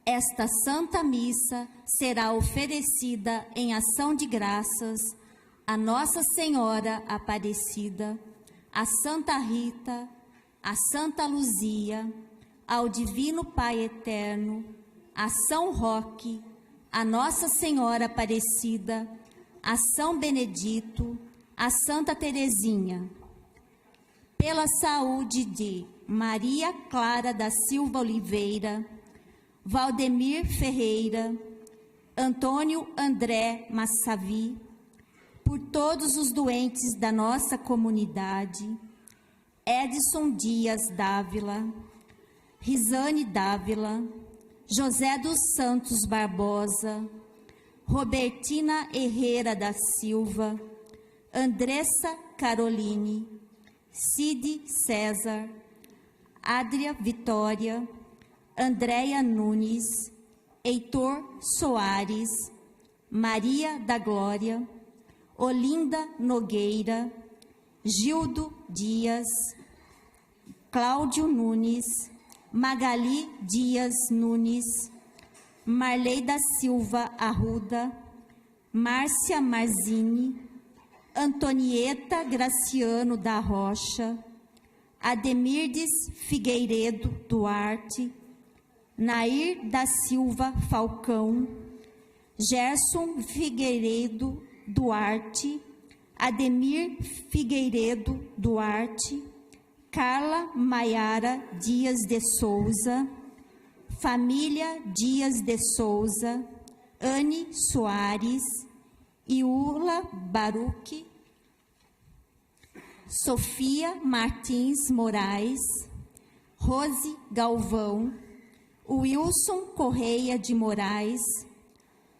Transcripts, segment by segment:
Esta Santa Missa será oferecida em ação de graças a Nossa Senhora Aparecida, a Santa Rita, a Santa Luzia, ao Divino Pai Eterno, a São Roque, a Nossa Senhora Aparecida, a São Benedito, a Santa Teresinha. Pela saúde de Maria Clara da Silva Oliveira, Valdemir Ferreira, Antônio André Massavi, por todos os doentes da nossa comunidade, Edson Dias Dávila, Risane Dávila, José dos Santos Barbosa, Robertina Herrera da Silva, Andressa Caroline, Cide César, Adria Vitória, Andréia Nunes, Heitor Soares, Maria da Glória, Olinda Nogueira, Gildo Dias, Cláudio Nunes, Magali Dias Nunes, Marley da Silva Arruda, Márcia Marzini, Antonieta Graciano da Rocha, Ademirdes Figueiredo Duarte, Nair da Silva Falcão, Gerson Figueiredo Duarte, Ademir Figueiredo Duarte, Carla Maiara Dias de Souza, família Dias de Souza, Anne Soares, Iula Baruque, Sofia Martins Moraes, Rose Galvão, Wilson Correia de Moraes,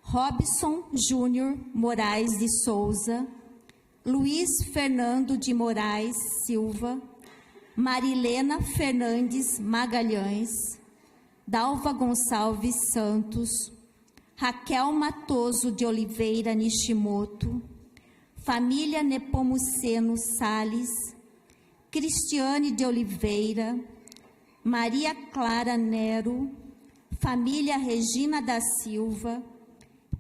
Robson Júnior Moraes de Souza, Luiz Fernando de Moraes Silva, Marilena Fernandes Magalhães, Dalva Gonçalves Santos, Raquel Matoso de Oliveira Nishimoto, família Nepomuceno Sales, Cristiane de Oliveira, Maria Clara Nero, família Regina da Silva,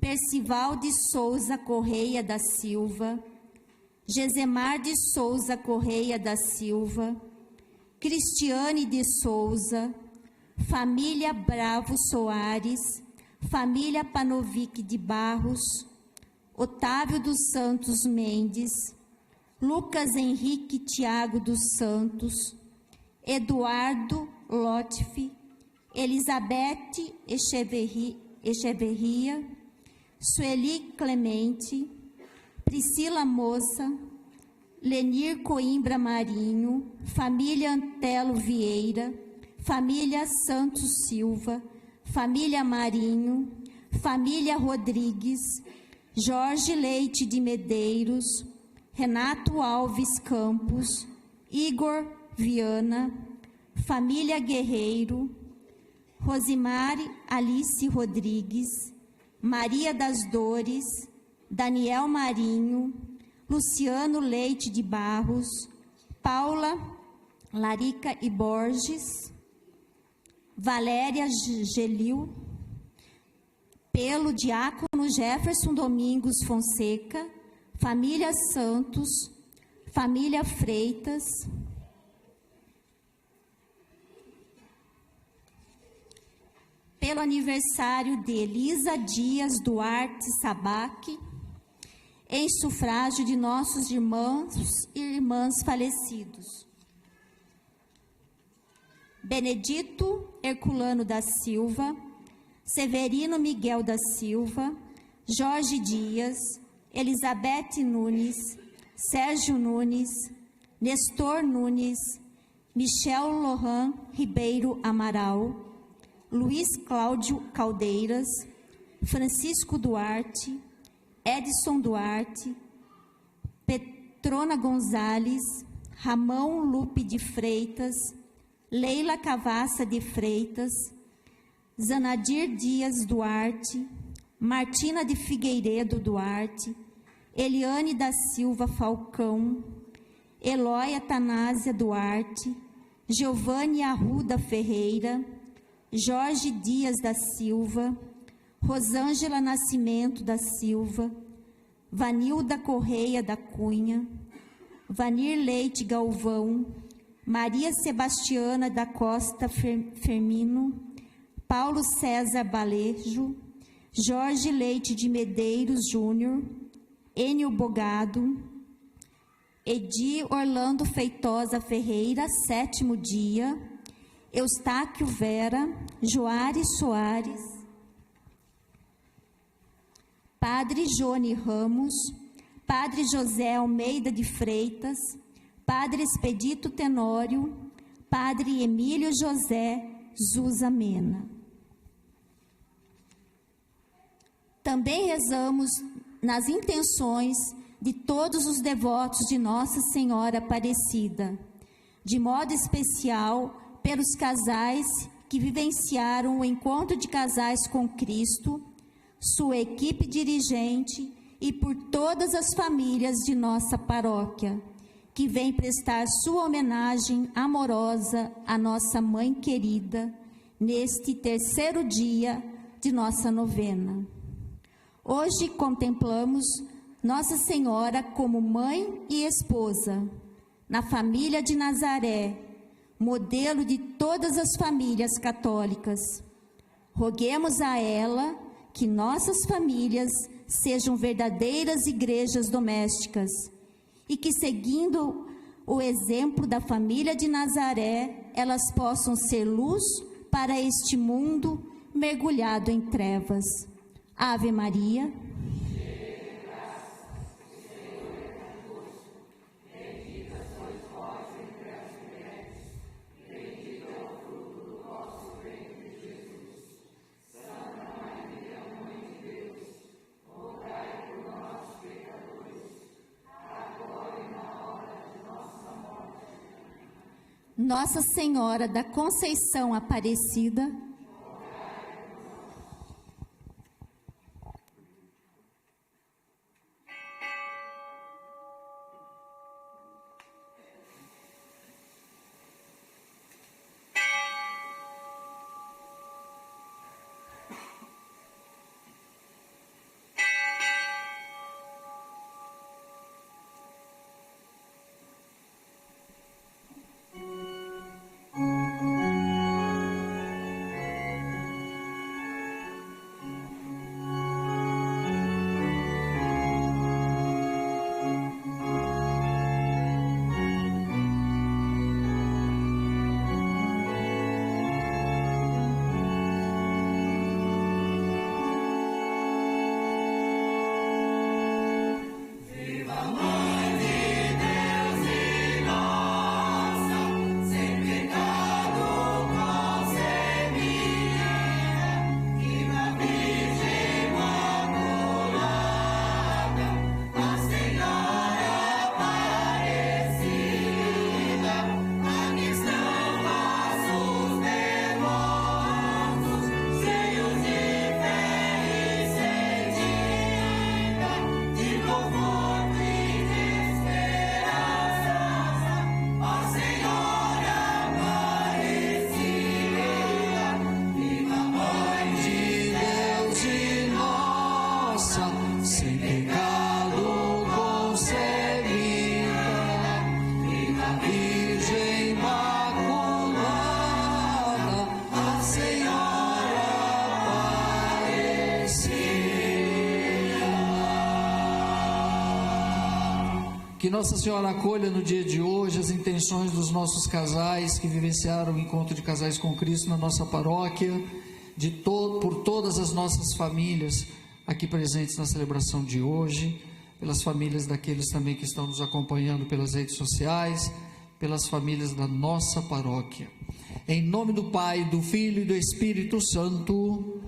Percival de Souza Correia da Silva, Gesemar de Souza Correia da Silva, Cristiane de Souza, família Bravo Soares, família Panovic de Barros, Otávio dos Santos Mendes, Lucas Henrique Tiago dos Santos, Eduardo Lotfi, Elizabeth Echeverria, Sueli Clemente, Priscila Moça, Lenir Coimbra Marinho, família Antelo Vieira, família Santos Silva, família Marinho, família Rodrigues, Jorge Leite de Medeiros, Renato Alves Campos, Igor Viana, família Guerreiro, Rosimari Alice Rodrigues, Maria das Dores, Daniel Marinho, Luciano Leite de Barros, Paula Larica e Borges, Valéria Gelil, pelo diácono Jefferson Domingos Fonseca, família Santos, família Freitas, pelo aniversário de Elisa Dias Duarte Sabac, em sufrágio de nossos irmãos e irmãs falecidos. Benedito Herculano da Silva, Severino Miguel da Silva, Jorge Dias, Elizabeth Nunes, Sérgio Nunes, Nestor Nunes, Michel Lohan Ribeiro Amaral, Luiz Cláudio Caldeiras, Francisco Duarte, Edson Duarte, Petrona Gonzalez, Ramão Lupe de Freitas, Leila Cavassa de Freitas, Zanadir Dias Duarte, Martina de Figueiredo Duarte, Eliane da Silva Falcão, Eloy Atanásia Duarte, Giovanni Arruda Ferreira, Jorge Dias da Silva, Rosângela Nascimento da Silva, Vanilda Correia da Cunha, Vanir Leite Galvão, Maria Sebastiana da Costa Fermino, Paulo César Balejo, Jorge Leite de Medeiros Júnior, Enio Bogado, Edi Orlando Feitosa Ferreira, 7º dia, Eustáquio Vera, Joares Soares, Padre Jone Ramos, Padre José Almeida de Freitas, Padre Expedito Tenório, Padre Emílio José Zusa Mena. Também rezamos nas intenções de todos os devotos de Nossa Senhora Aparecida, de modo especial pelos casais que vivenciaram o encontro de casais com Cristo, sua equipe dirigente e por todas as famílias de nossa paróquia, que vem prestar sua homenagem amorosa à nossa mãe querida, neste 3º dia de nossa novena. Hoje contemplamos Nossa Senhora como mãe e esposa, na família de Nazaré, modelo de todas as famílias católicas. Roguemos a ela que nossas famílias sejam verdadeiras igrejas domésticas e que, seguindo o exemplo da família de Nazaré, elas possam ser luz para este mundo mergulhado em trevas. Ave Maria. Nossa Senhora da Conceição Aparecida, Que Nossa Senhora acolha no dia de hoje as intenções dos nossos casais que vivenciaram o encontro de casais com Cristo na nossa paróquia, por todas as nossas famílias aqui presentes na celebração de hoje, pelas famílias daqueles também que estão nos acompanhando pelas redes sociais, pelas famílias da nossa paróquia. Em nome do Pai, do Filho e do Espírito Santo.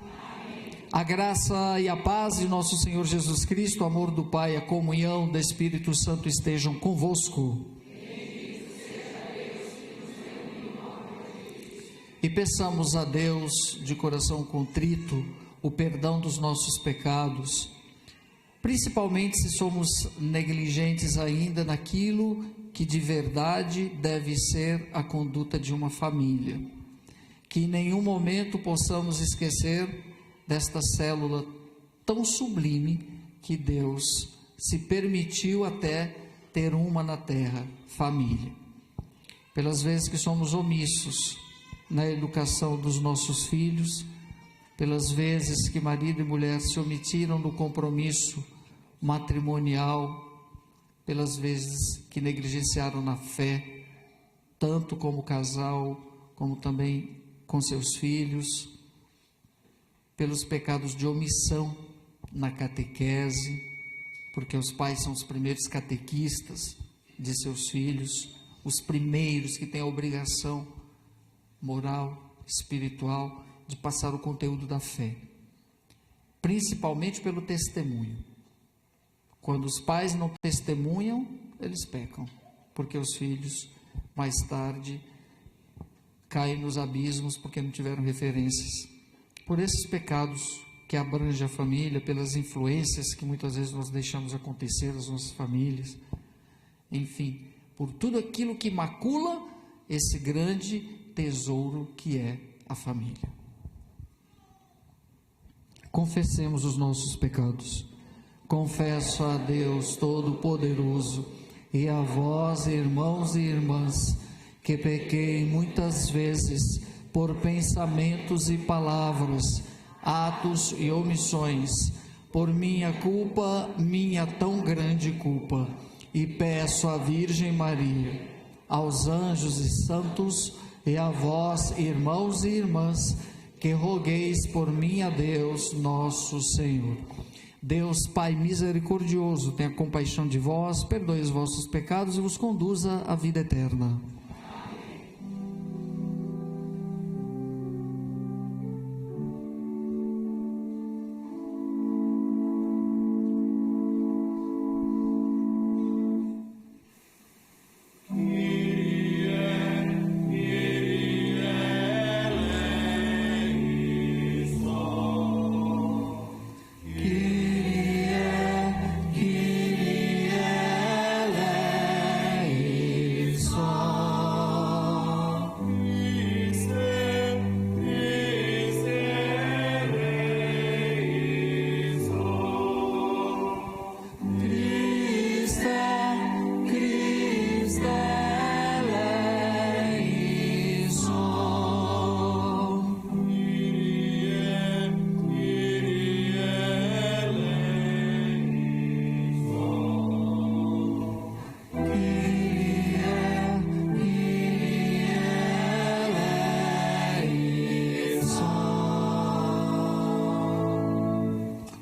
A graça e a paz de nosso Senhor Jesus Cristo, o amor do Pai, a comunhão do Espírito Santo estejam convosco. E peçamos a Deus, de coração contrito, o perdão dos nossos pecados, principalmente se somos negligentes ainda naquilo que de verdade deve ser a conduta de uma família. que em nenhum momento possamos esquecer desta célula tão sublime que Deus se permitiu até ter uma na terra, família. Pelas vezes que somos omissos na educação dos nossos filhos, pelas vezes que marido e mulher se omitiram no compromisso matrimonial, pelas vezes que negligenciaram na fé, tanto como casal, como também com seus filhos, pelos pecados de omissão na catequese, porque os pais são os primeiros catequistas de seus filhos, os primeiros que têm a obrigação moral, espiritual, de passar o conteúdo da fé, principalmente pelo testemunho. Quando os pais não testemunham, eles pecam, porque os filhos, mais tarde, caem nos abismos porque não tiveram referências. Por esses pecados que abrangem a família, pelas influências que muitas vezes nós deixamos acontecer nas nossas famílias, enfim, por tudo aquilo que macula esse grande tesouro que é a família. Confessemos os nossos pecados. Confesso a Deus Todo-Poderoso e a vós, irmãos e irmãs, que pequei muitas vezes por pensamentos e palavras, atos e omissões, por minha culpa, minha tão grande culpa, e peço à Virgem Maria, aos anjos e santos, e a vós, irmãos e irmãs, que rogueis por mim a Deus nosso Senhor. Deus Pai misericordioso, tenha compaixão de vós, perdoe os vossos pecados e vos conduza à vida eterna.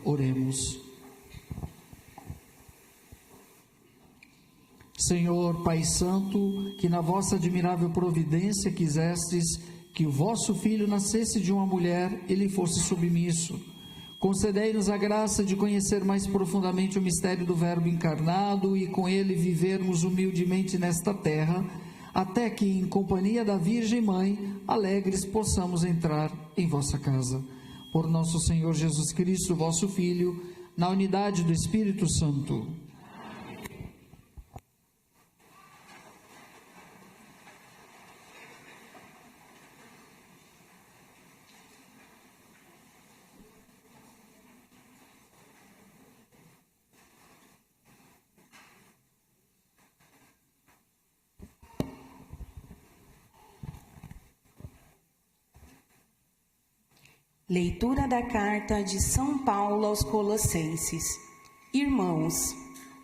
Oremos. Senhor, Pai Santo, que na vossa admirável providência quisestes que o vosso Filho nascesse de uma mulher e lhe fosse submisso, concedei-nos a graça de conhecer mais profundamente o mistério do Verbo encarnado e com ele vivermos humildemente nesta terra, até que, em companhia da Virgem Mãe, alegres possamos entrar em vossa casa. Por nosso Senhor Jesus Cristo, vosso Filho, na unidade do Espírito Santo. Leitura da carta de São Paulo aos Colossenses. Irmãos,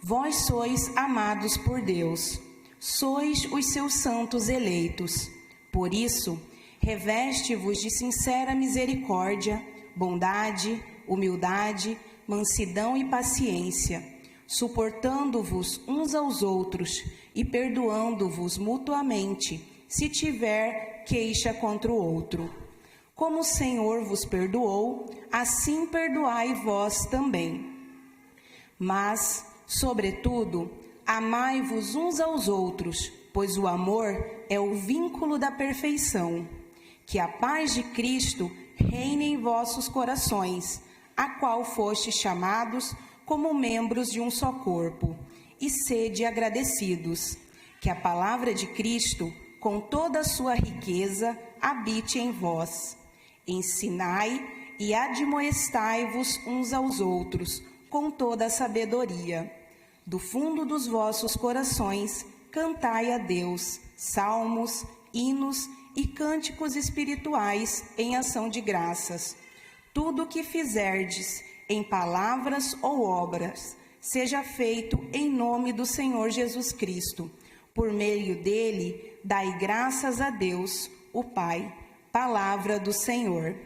vós sois amados por Deus, sois os seus santos eleitos. Por isso, reveste-vos de sincera misericórdia, bondade, humildade, mansidão e paciência, suportando-vos uns aos outros e perdoando-vos mutuamente, se tiver queixa contra o outro. Como o Senhor vos perdoou, assim perdoai vós também. Mas, sobretudo, amai-vos uns aos outros, pois o amor é o vínculo da perfeição. Que a paz de Cristo reine em vossos corações, a qual fostes chamados como membros de um só corpo, e sede agradecidos. Que a palavra de Cristo com toda a sua riqueza, habite em vós. Ensinai e admoestai-vos uns aos outros, com toda a sabedoria. Do fundo dos vossos corações, cantai a Deus salmos, hinos e cânticos espirituais em ação de graças. Tudo o que fizerdes, em palavras ou obras, seja feito em nome do Senhor Jesus Cristo. Por meio dele, dai graças a Deus, o Pai. Palavra do Senhor.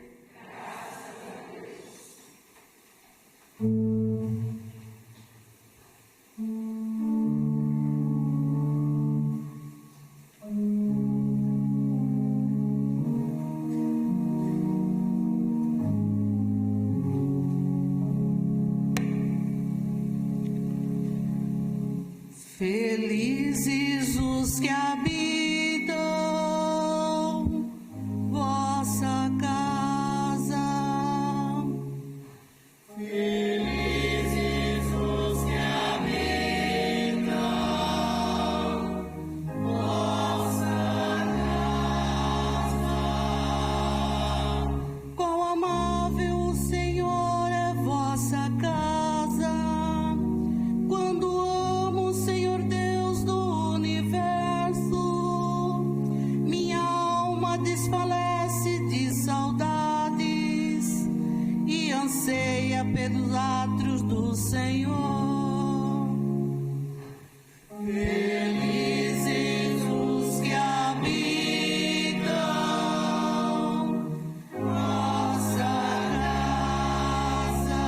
Felizes os que habitam vossa casa. Felizes os que habitam vossa casa. Quão amável o Senhor é vossa casa. Quando amo o Senhor Deus do universo, minha alma desfalece de saudades e anseia pelos átrios do Senhor. Felizes os que habitam vossa casa.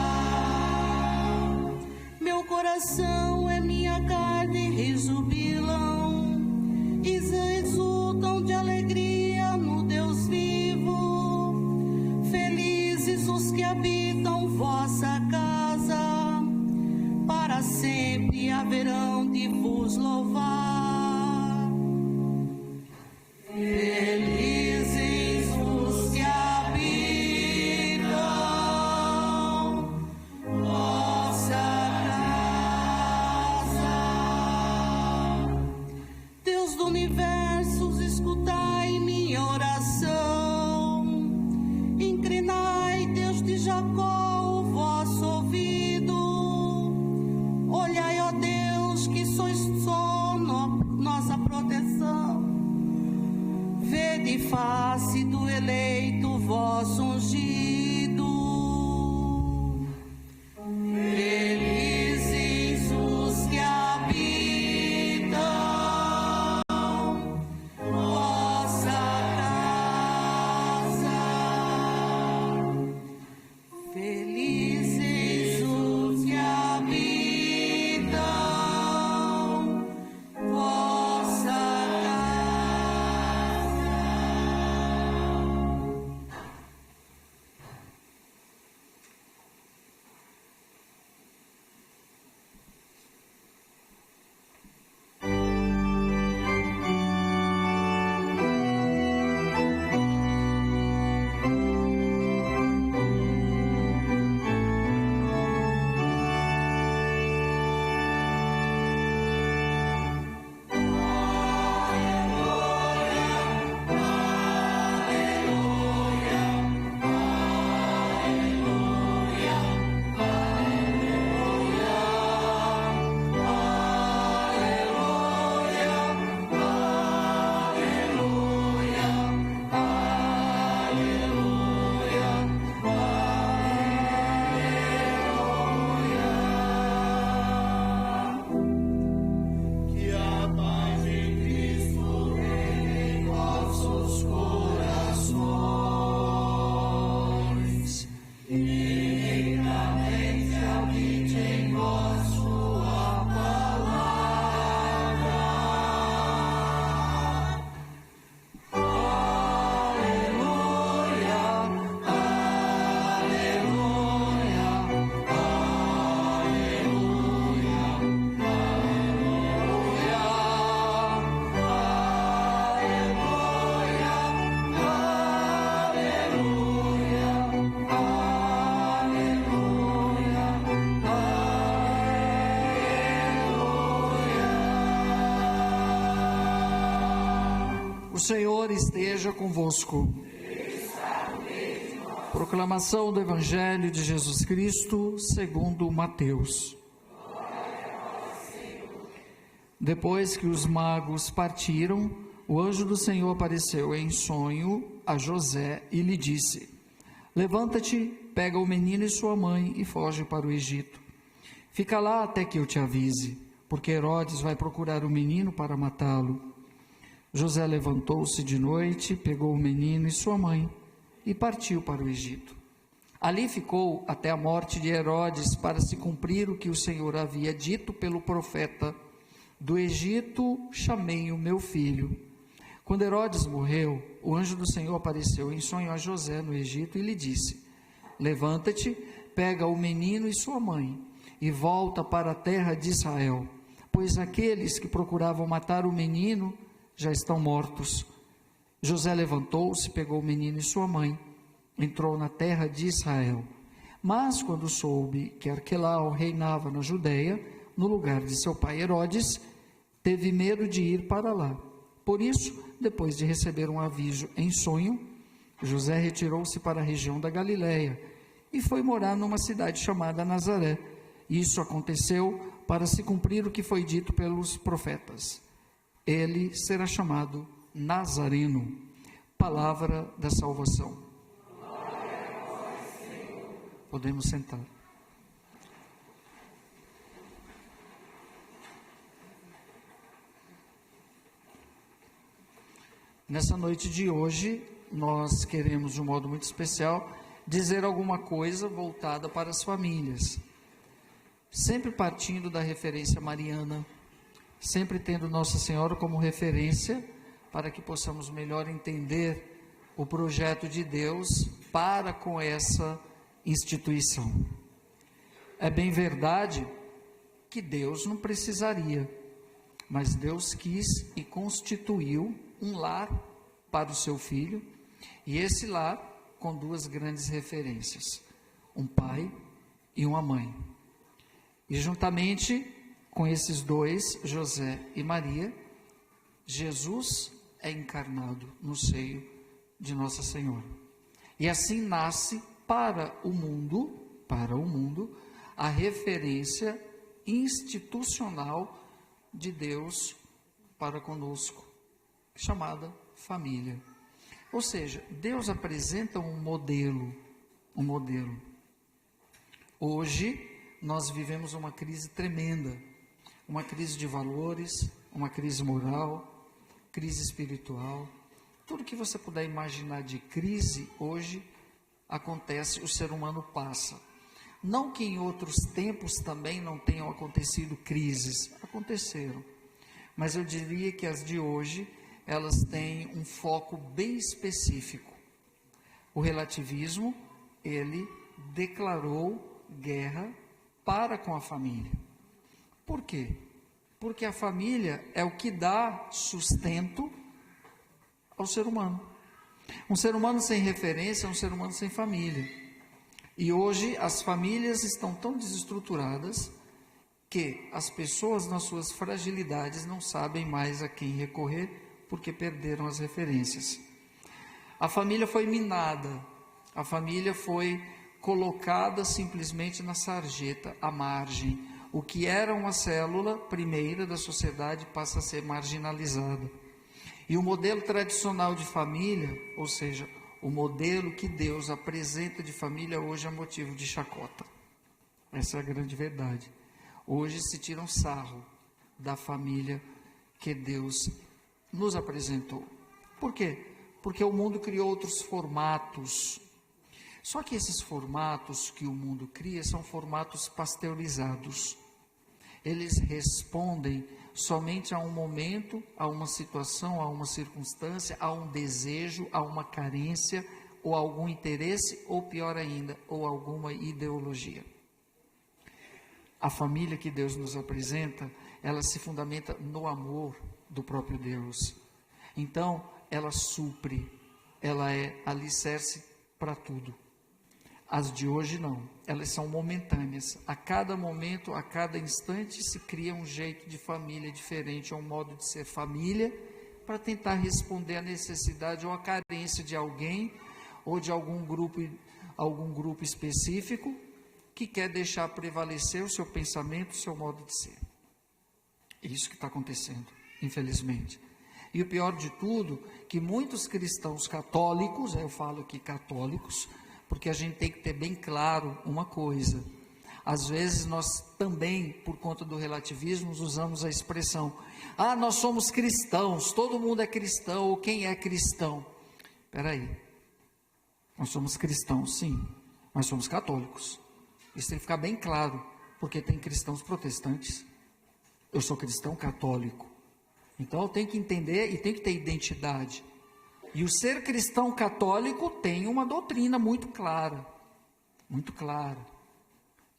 Meu coração é minha carne, rejubilam, e exultam de alegria no Deus vivo. Felizes os que habitam vossa casa, para sempre haverão de vos louvar. Felizes os que habitam vossa casa. Deus do universo, escutai minha oração. Inclinai, Deus de Jacó, o vosso ouvido. Olhai, ó Deus, que sois só nossa proteção. Vede face do eleito vosso ungido. Felizes os que habitam vossa casa. Felizes os que habitam vossa casa. O Senhor esteja convosco. Proclamação do Evangelho de Jesus Cristo, segundo Mateus. Depois que os magos partiram, o anjo do Senhor apareceu em sonho a José e lhe disse: levanta-te, pega o menino e sua mãe e foge para o Egito. Fica lá até que eu te avise, porque Herodes vai procurar o menino para matá-lo. José levantou-se de noite, pegou o menino e sua mãe e partiu para o Egito. Ali ficou até a morte de Herodes, para se cumprir o que o Senhor havia dito pelo profeta: do Egito chamei o meu filho. Quando Herodes morreu, o anjo do Senhor apareceu em sonho a José no Egito e lhe disse: levanta-te, pega o menino e sua mãe e volta para a terra de Israel, pois aqueles que procuravam matar o menino já estão mortos. José levantou-se, pegou o menino e sua mãe, entrou na terra de Israel. Mas quando soube que Arquelau reinava na Judeia, no lugar de seu pai Herodes, teve medo de ir para lá. Por isso, depois de receber um aviso em sonho, José retirou-se para a região da Galileia e foi morar numa cidade chamada Nazaré. Isso aconteceu para se cumprir o que foi dito pelos profetas: ele será chamado Nazareno. Palavra da salvação. Podemos sentar. Nessa noite de hoje, nós queremos, de um modo muito especial, dizer alguma coisa voltada para as famílias, sempre partindo da referência mariana, sempre tendo Nossa Senhora como referência, para que possamos melhor entender o projeto de Deus para com essa instituição. É bem verdade que Deus não precisaria, mas Deus quis e constituiu um lar para o seu filho, e esse lar com duas grandes referências: um pai e uma mãe. E juntamente com esses dois, José e Maria, Jesus é encarnado no seio de Nossa Senhora. E assim nasce para o mundo, a referência institucional de Deus para conosco, chamada família. Ou seja, Deus apresenta um modelo. Hoje nós vivemos uma crise tremenda, uma crise de valores, uma crise moral, crise espiritual. Tudo que você puder imaginar de crise, hoje acontece, o ser humano passa. Não que em outros tempos também não tenham acontecido crises, aconteceram. Mas eu diria que as de hoje, elas têm um foco bem específico. O relativismo, ele declarou guerra para com a família. Por quê? Porque a família é o que dá sustento ao ser humano. Um ser humano sem referência é um ser humano sem família. E hoje as famílias estão tão desestruturadas que as pessoas, nas suas fragilidades, não sabem mais a quem recorrer, porque perderam as referências. A família foi minada, a família foi colocada simplesmente na sarjeta, à margem. O que era uma célula primeira da sociedade passa a ser marginalizada. E o modelo tradicional de família, ou seja, o modelo que Deus apresenta de família, hoje é motivo de chacota. Essa é a grande verdade. Hoje se tira um sarro da família que Deus nos apresentou. Por quê? Porque o mundo criou outros formatos. Só que esses formatos que o mundo cria são formatos pasteurizados. Eles respondem somente a um momento, a uma situação, a uma circunstância, a um desejo, a uma carência, ou algum interesse, ou pior ainda, ou alguma ideologia. A família que Deus nos apresenta, ela se fundamenta no amor do próprio Deus. Então, ela supre, ela é alicerce para tudo. As de hoje não, elas são momentâneas. A cada momento, a cada instante se cria um jeito de família diferente, um modo de ser família para tentar responder à necessidade ou à carência de alguém ou de algum grupo específico que quer deixar prevalecer o seu pensamento, o seu modo de ser. É isso que está acontecendo, infelizmente. E o pior de tudo, que muitos cristãos católicos, eu falo aqui católicos, porque a gente tem que ter bem claro uma coisa. Às vezes nós também, por conta do relativismo, usamos a expressão: ah, nós somos cristãos, todo mundo é cristão, ou quem é cristão? Espera aí, nós somos cristãos sim, mas somos católicos. Isso tem que ficar bem claro, porque tem cristãos protestantes. Eu sou cristão católico. Então eu tenho que entender e tenho que ter identidade. E o ser cristão católico tem uma doutrina muito clara. Muito clara.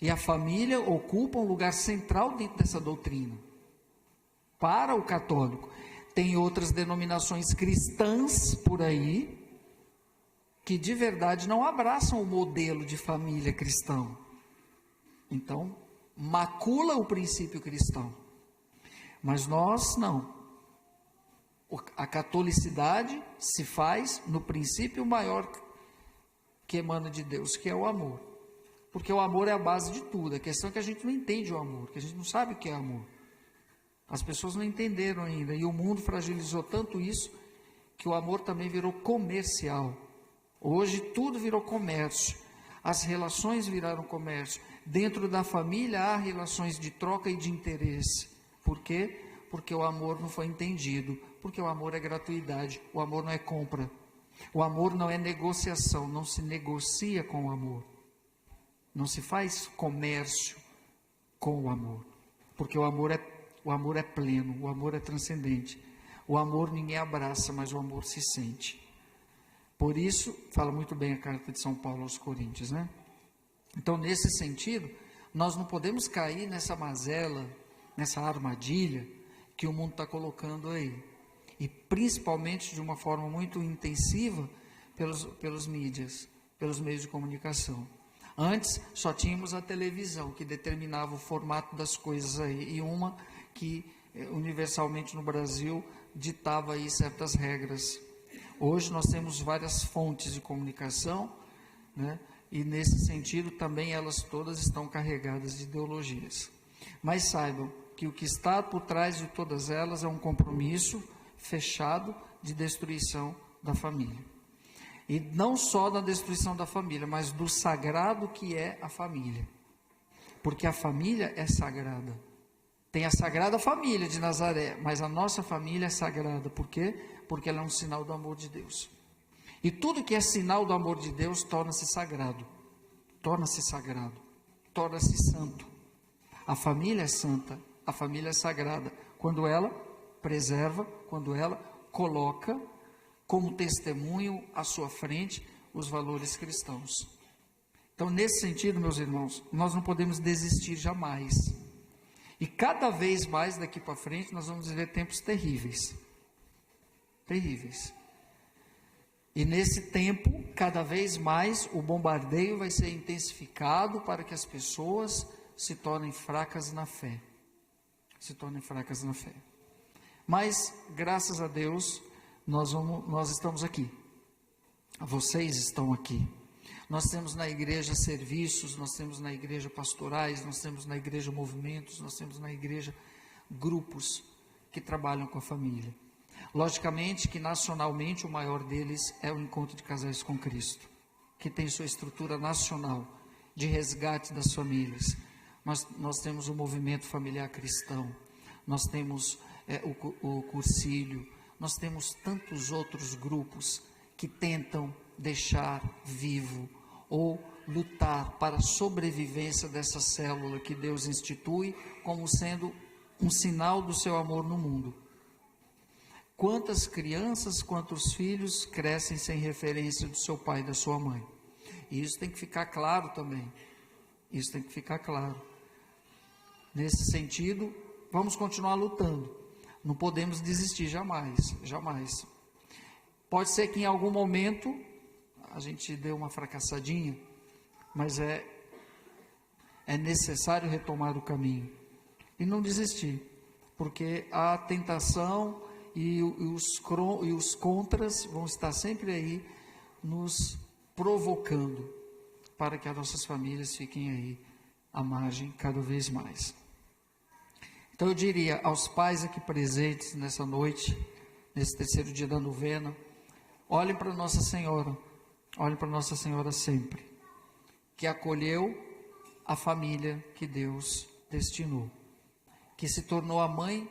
E a família ocupa um lugar central dentro dessa doutrina. Para o católico. Tem outras denominações cristãs por aí, que de verdade não abraçam o modelo de família cristão. Então, macula o princípio cristão. Mas nós não. A catolicidade se faz no princípio maior que emana de Deus, que é o amor. Porque o amor é a base de tudo. A questão é que a gente não entende o amor, que a gente não sabe o que é amor. As pessoas não entenderam ainda. E o mundo fragilizou tanto isso, que o amor também virou comercial. Hoje tudo virou comércio. As relações viraram comércio. Dentro da família há relações de troca e de interesse. Por quê? Porque o amor não foi entendido. Porque o amor é gratuidade. O amor não é compra. O amor não é negociação. Não se negocia com o amor. Não se faz comércio com o amor. Porque o amor é pleno. O amor é transcendente. O amor ninguém abraça, mas o amor se sente. Por isso, fala muito bem a carta de São Paulo aos Coríntios, né? Então, nesse sentido, nós não podemos cair nessa mazela, nessa armadilha que o mundo está colocando aí. E principalmente de uma forma muito intensiva pelos mídias, pelos meios de comunicação. Antes, só tínhamos a televisão que determinava o formato das coisas aí. E uma que, universalmente no Brasil, ditava aí certas regras. Hoje nós temos várias fontes de comunicação, né? E nesse sentido também elas todas estão carregadas de ideologias. Mas saibam que o que está por trás de todas elas é um compromisso fechado de destruição da família. E não só da destruição da família, mas do sagrado que é a família. Porque a família é sagrada. Tem a Sagrada Família de Nazaré, mas a nossa família é sagrada. Por quê? Porque ela é um sinal do amor de Deus. E tudo que é sinal do amor de Deus torna-se sagrado. Torna-se sagrado. Torna-se santo. A família é santa. A família é sagrada. Quando ela preserva, quando ela coloca como testemunho à sua frente os valores cristãos. Então, nesse sentido, meus irmãos, nós não podemos desistir jamais. E cada vez mais daqui para frente nós vamos viver tempos terríveis. Terríveis. E nesse tempo, cada vez mais, o bombardeio vai ser intensificado para que as pessoas se tornem fracas na fé. Se tornem fracas na fé. Mas, graças a Deus, nós estamos aqui. Vocês estão aqui. Nós temos na igreja serviços, nós temos na igreja pastorais, nós temos na igreja movimentos, nós temos na igreja grupos que trabalham com a família. Logicamente que nacionalmente o maior deles é o Encontro de Casais com Cristo, que tem sua estrutura nacional de resgate das famílias. Mas nós temos o Movimento Familiar Cristão, nós temos o Cursilho, nós temos tantos outros grupos que tentam deixar vivo ou lutar para a sobrevivência dessa célula que Deus institui como sendo um sinal do seu amor no mundo. Quantas crianças, quantos filhos crescem sem referência do seu pai e da sua mãe? E isso tem que ficar claro também. Isso tem que ficar claro. Nesse sentido, vamos continuar lutando. Não podemos desistir jamais, jamais. Pode ser que em algum momento a gente dê uma fracassadinha, mas é necessário retomar o caminho e não desistir, porque a tentação e os contras vão estar sempre aí nos provocando para que as nossas famílias fiquem aí à margem cada vez mais. Então eu diria aos pais aqui presentes nessa noite, nesse terceiro dia da novena, olhem para Nossa Senhora, olhem para Nossa Senhora sempre, que acolheu a família que Deus destinou, que se tornou a mãe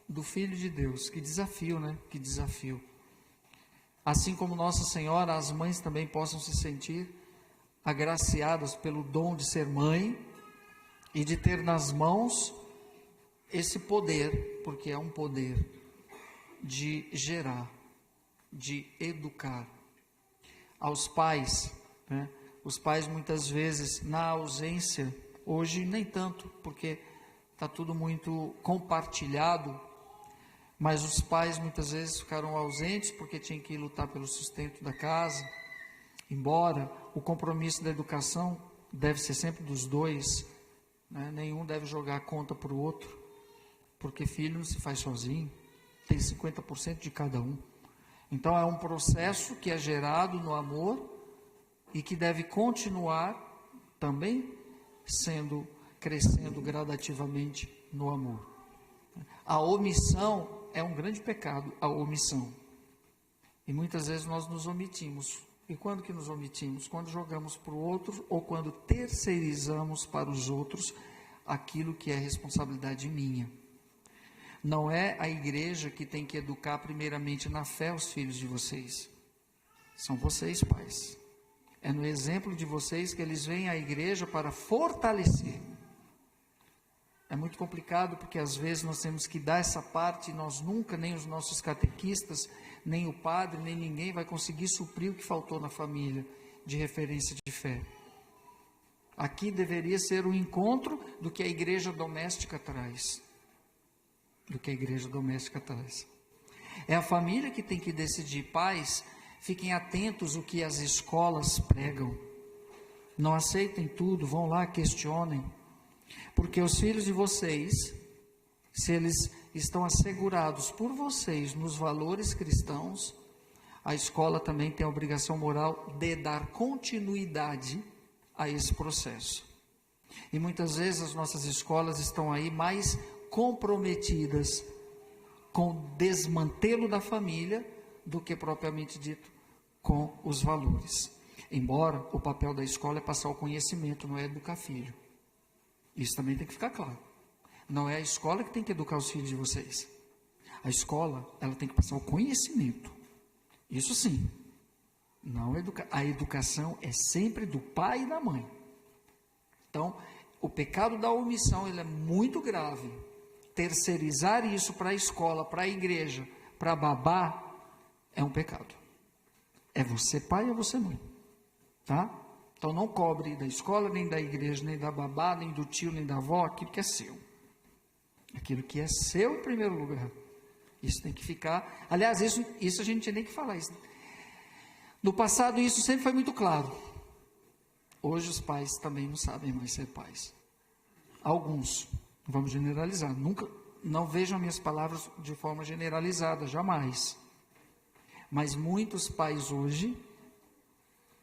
do Filho de Deus. Que desafio, né? Que desafio. Assim como Nossa Senhora, as mães também possam se sentir agraciadas pelo dom de ser mãe e de ter nas mãos esse poder, porque é um poder de gerar, de educar. Aos pais, né? Os pais muitas vezes na ausência, hoje nem tanto, porque está tudo muito compartilhado, mas os pais muitas vezes ficaram ausentes porque tinham que lutar pelo sustento da casa, embora o compromisso da educação deve ser sempre dos dois, né? Nenhum deve jogar a conta para o outro, porque filho não se faz sozinho, tem 50% de cada um. Então é um processo que é gerado no amor e que deve continuar também crescendo gradativamente no amor. A omissão é um grande pecado, a omissão. E muitas vezes nós nos omitimos. E quando que nos omitimos? Quando jogamos para o outro ou quando terceirizamos para os outros aquilo que é responsabilidade minha. Não é a igreja que tem que educar primeiramente na fé os filhos de vocês. São vocês, pais. É no exemplo de vocês que eles vêm à igreja para fortalecer. É muito complicado porque às vezes nós temos que dar essa parte e nós nunca, nem os nossos catequistas, nem o padre, nem ninguém vai conseguir suprir o que faltou na família de referência de fé. Aqui deveria ser um encontro do que a igreja doméstica traz. É a família que tem que decidir. Pais, fiquem atentos ao que as escolas pregam. Não aceitem tudo, vão lá, questionem. Porque os filhos de vocês, se eles estão assegurados por vocês nos valores cristãos, a escola também tem a obrigação moral de dar continuidade a esse processo. E muitas vezes as nossas escolas estão aí mais comprometidas com o desmantelo da família do que propriamente dito com os valores. Embora o papel da escola é passar o conhecimento, não é educar filho. Isso também tem que ficar claro. Não é a escola que tem que educar os filhos de vocês. A escola, ela tem que passar o conhecimento. Isso sim. Não a educação é sempre do pai e da mãe. Então, o pecado da omissão, ele é muito grave. Terceirizar isso para a escola, para a igreja, para babá, é um pecado. É você pai ou você mãe. Tá? Então não cobre da escola, nem da igreja, nem da babá, nem do tio, nem da avó, aquilo que é seu. Aquilo que é seu em primeiro lugar. Isso tem que ficar. Aliás, isso a gente tinha nem que falar. Isso. No passado isso sempre foi muito claro. Hoje os pais também não sabem mais ser pais. Alguns, vamos generalizar. Não vejam minhas palavras de forma generalizada, jamais. Mas muitos pais hoje,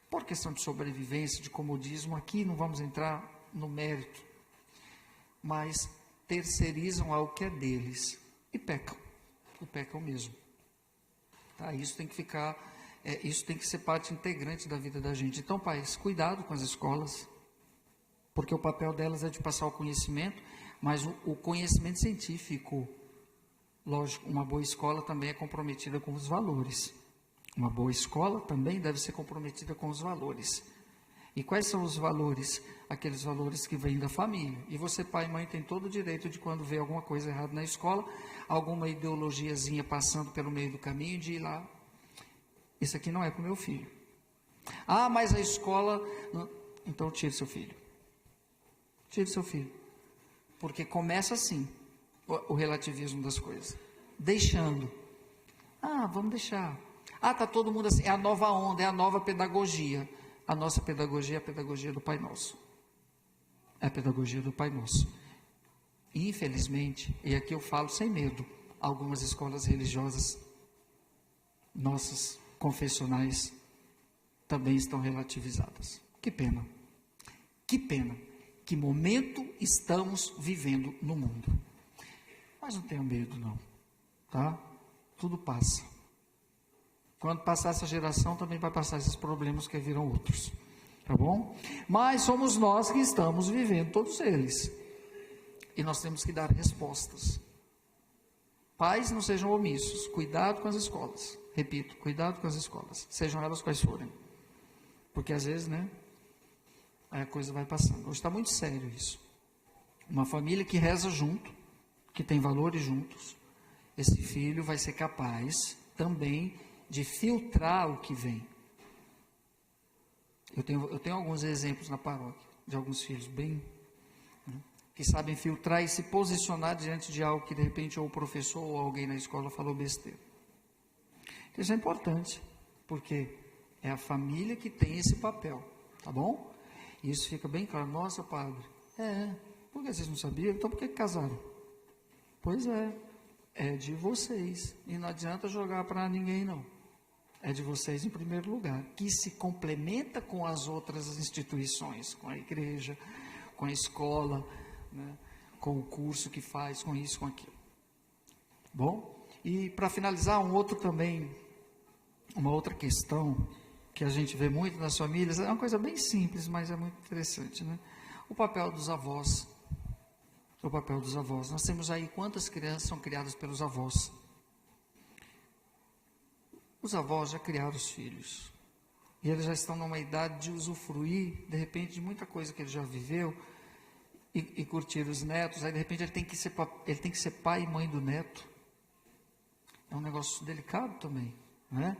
por questão de sobrevivência, de comodismo, aqui não vamos entrar no mérito, mas terceirizam algo que é deles e pecam mesmo. Tá? Isso tem que ficar, isso tem que ser parte integrante da vida da gente. Então, pais, cuidado com as escolas, porque o papel delas é de passar o conhecimento, mas o conhecimento científico, lógico, uma boa escola também é comprometida com os valores. Uma boa escola também deve ser comprometida com os valores. E quais são os valores? Aqueles valores que vêm da família. E você, pai e mãe, tem todo o direito de, quando vê alguma coisa errada na escola, alguma ideologiazinha passando pelo meio do caminho, de ir lá, isso aqui não é para o meu filho. Ah, mas a escola... Não. Então tire seu filho. Tire seu filho. Porque começa assim, o relativismo das coisas. Deixando. Ah, vamos deixar. Ah, está todo mundo assim, é a nova onda, é a nova pedagogia. A nossa pedagogia é a pedagogia do Pai Nosso. É a pedagogia do Pai Nosso. Infelizmente, e aqui eu falo sem medo, algumas escolas religiosas, nossas confessionais, também estão relativizadas. Que pena. Que pena. Que momento estamos vivendo no mundo. Mas não tenha medo, não. Tá? Tudo passa. Quando passar essa geração, também vai passar esses problemas que virão outros. Tá bom? Mas somos nós que estamos vivendo todos eles. E nós temos que dar respostas. Pais, não sejam omissos. Cuidado com as escolas. Repito, cuidado com as escolas. Sejam elas quais forem. Porque às vezes, né? Aí a coisa vai passando. Hoje está muito sério isso. Uma família que reza junto, que tem valores juntos, esse filho vai ser capaz também de filtrar o que vem. Eu tenho alguns exemplos na paróquia, de alguns filhos bem, né, que sabem filtrar e se posicionar diante de algo que de repente ou o professor ou alguém na escola falou besteira. Isso é importante, porque é a família que tem esse papel, tá bom? E isso fica bem claro. Nossa, padre, por que vocês não sabiam? Então por que casaram? Pois é de vocês, e não adianta jogar para ninguém não. É de vocês em primeiro lugar, que se complementa com as outras instituições, com a igreja, com a escola, né, com o curso que faz, com isso, com aquilo. Bom, e para finalizar, uma outra questão que a gente vê muito nas famílias, é uma coisa bem simples, mas é muito interessante, né? O papel dos avós. O papel dos avós. Nós temos aí quantas crianças são criadas pelos avós. Os avós já criaram os filhos. E eles já estão numa idade de usufruir, de repente, de muita coisa que ele já viveu e curtir os netos. Aí, de repente, ele tem que ser pai e mãe do neto. É um negócio delicado também, né?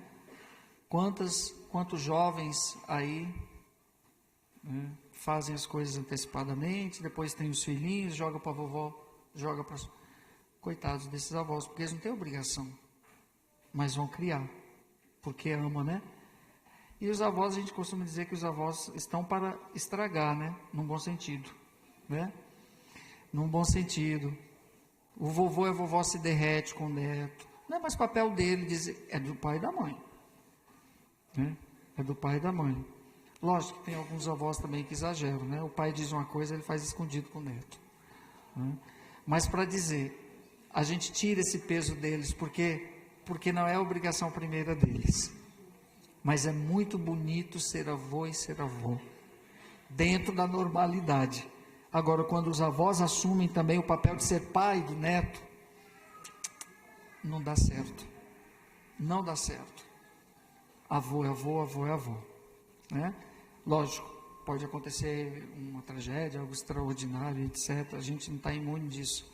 Quantos jovens aí, né, fazem as coisas antecipadamente, depois tem os filhinhos, joga para a vovó, joga para... Coitados desses avós, porque eles não têm obrigação, mas vão criar, porque ama, né? E os avós, a gente costuma dizer que os avós estão para estragar, né? Num bom sentido, né? Num bom sentido. O vovô e a vovó se derrete com o neto. Não é mais papel dele dizer, é do pai e da mãe. Né? É do pai e da mãe. Lógico que tem alguns avós também que exageram, né? O pai diz uma coisa, ele faz escondido com o neto. Né? Mas para dizer, a gente tira esse peso deles, porque não é a obrigação primeira deles. Mas é muito bonito ser avô e ser avó, dentro da normalidade. Agora, quando os avós assumem também o papel de ser pai do neto, não dá certo. Não dá certo. Avô é avô, avô é avô. Né? Lógico, pode acontecer uma tragédia, algo extraordinário, etc. A gente não está imune disso.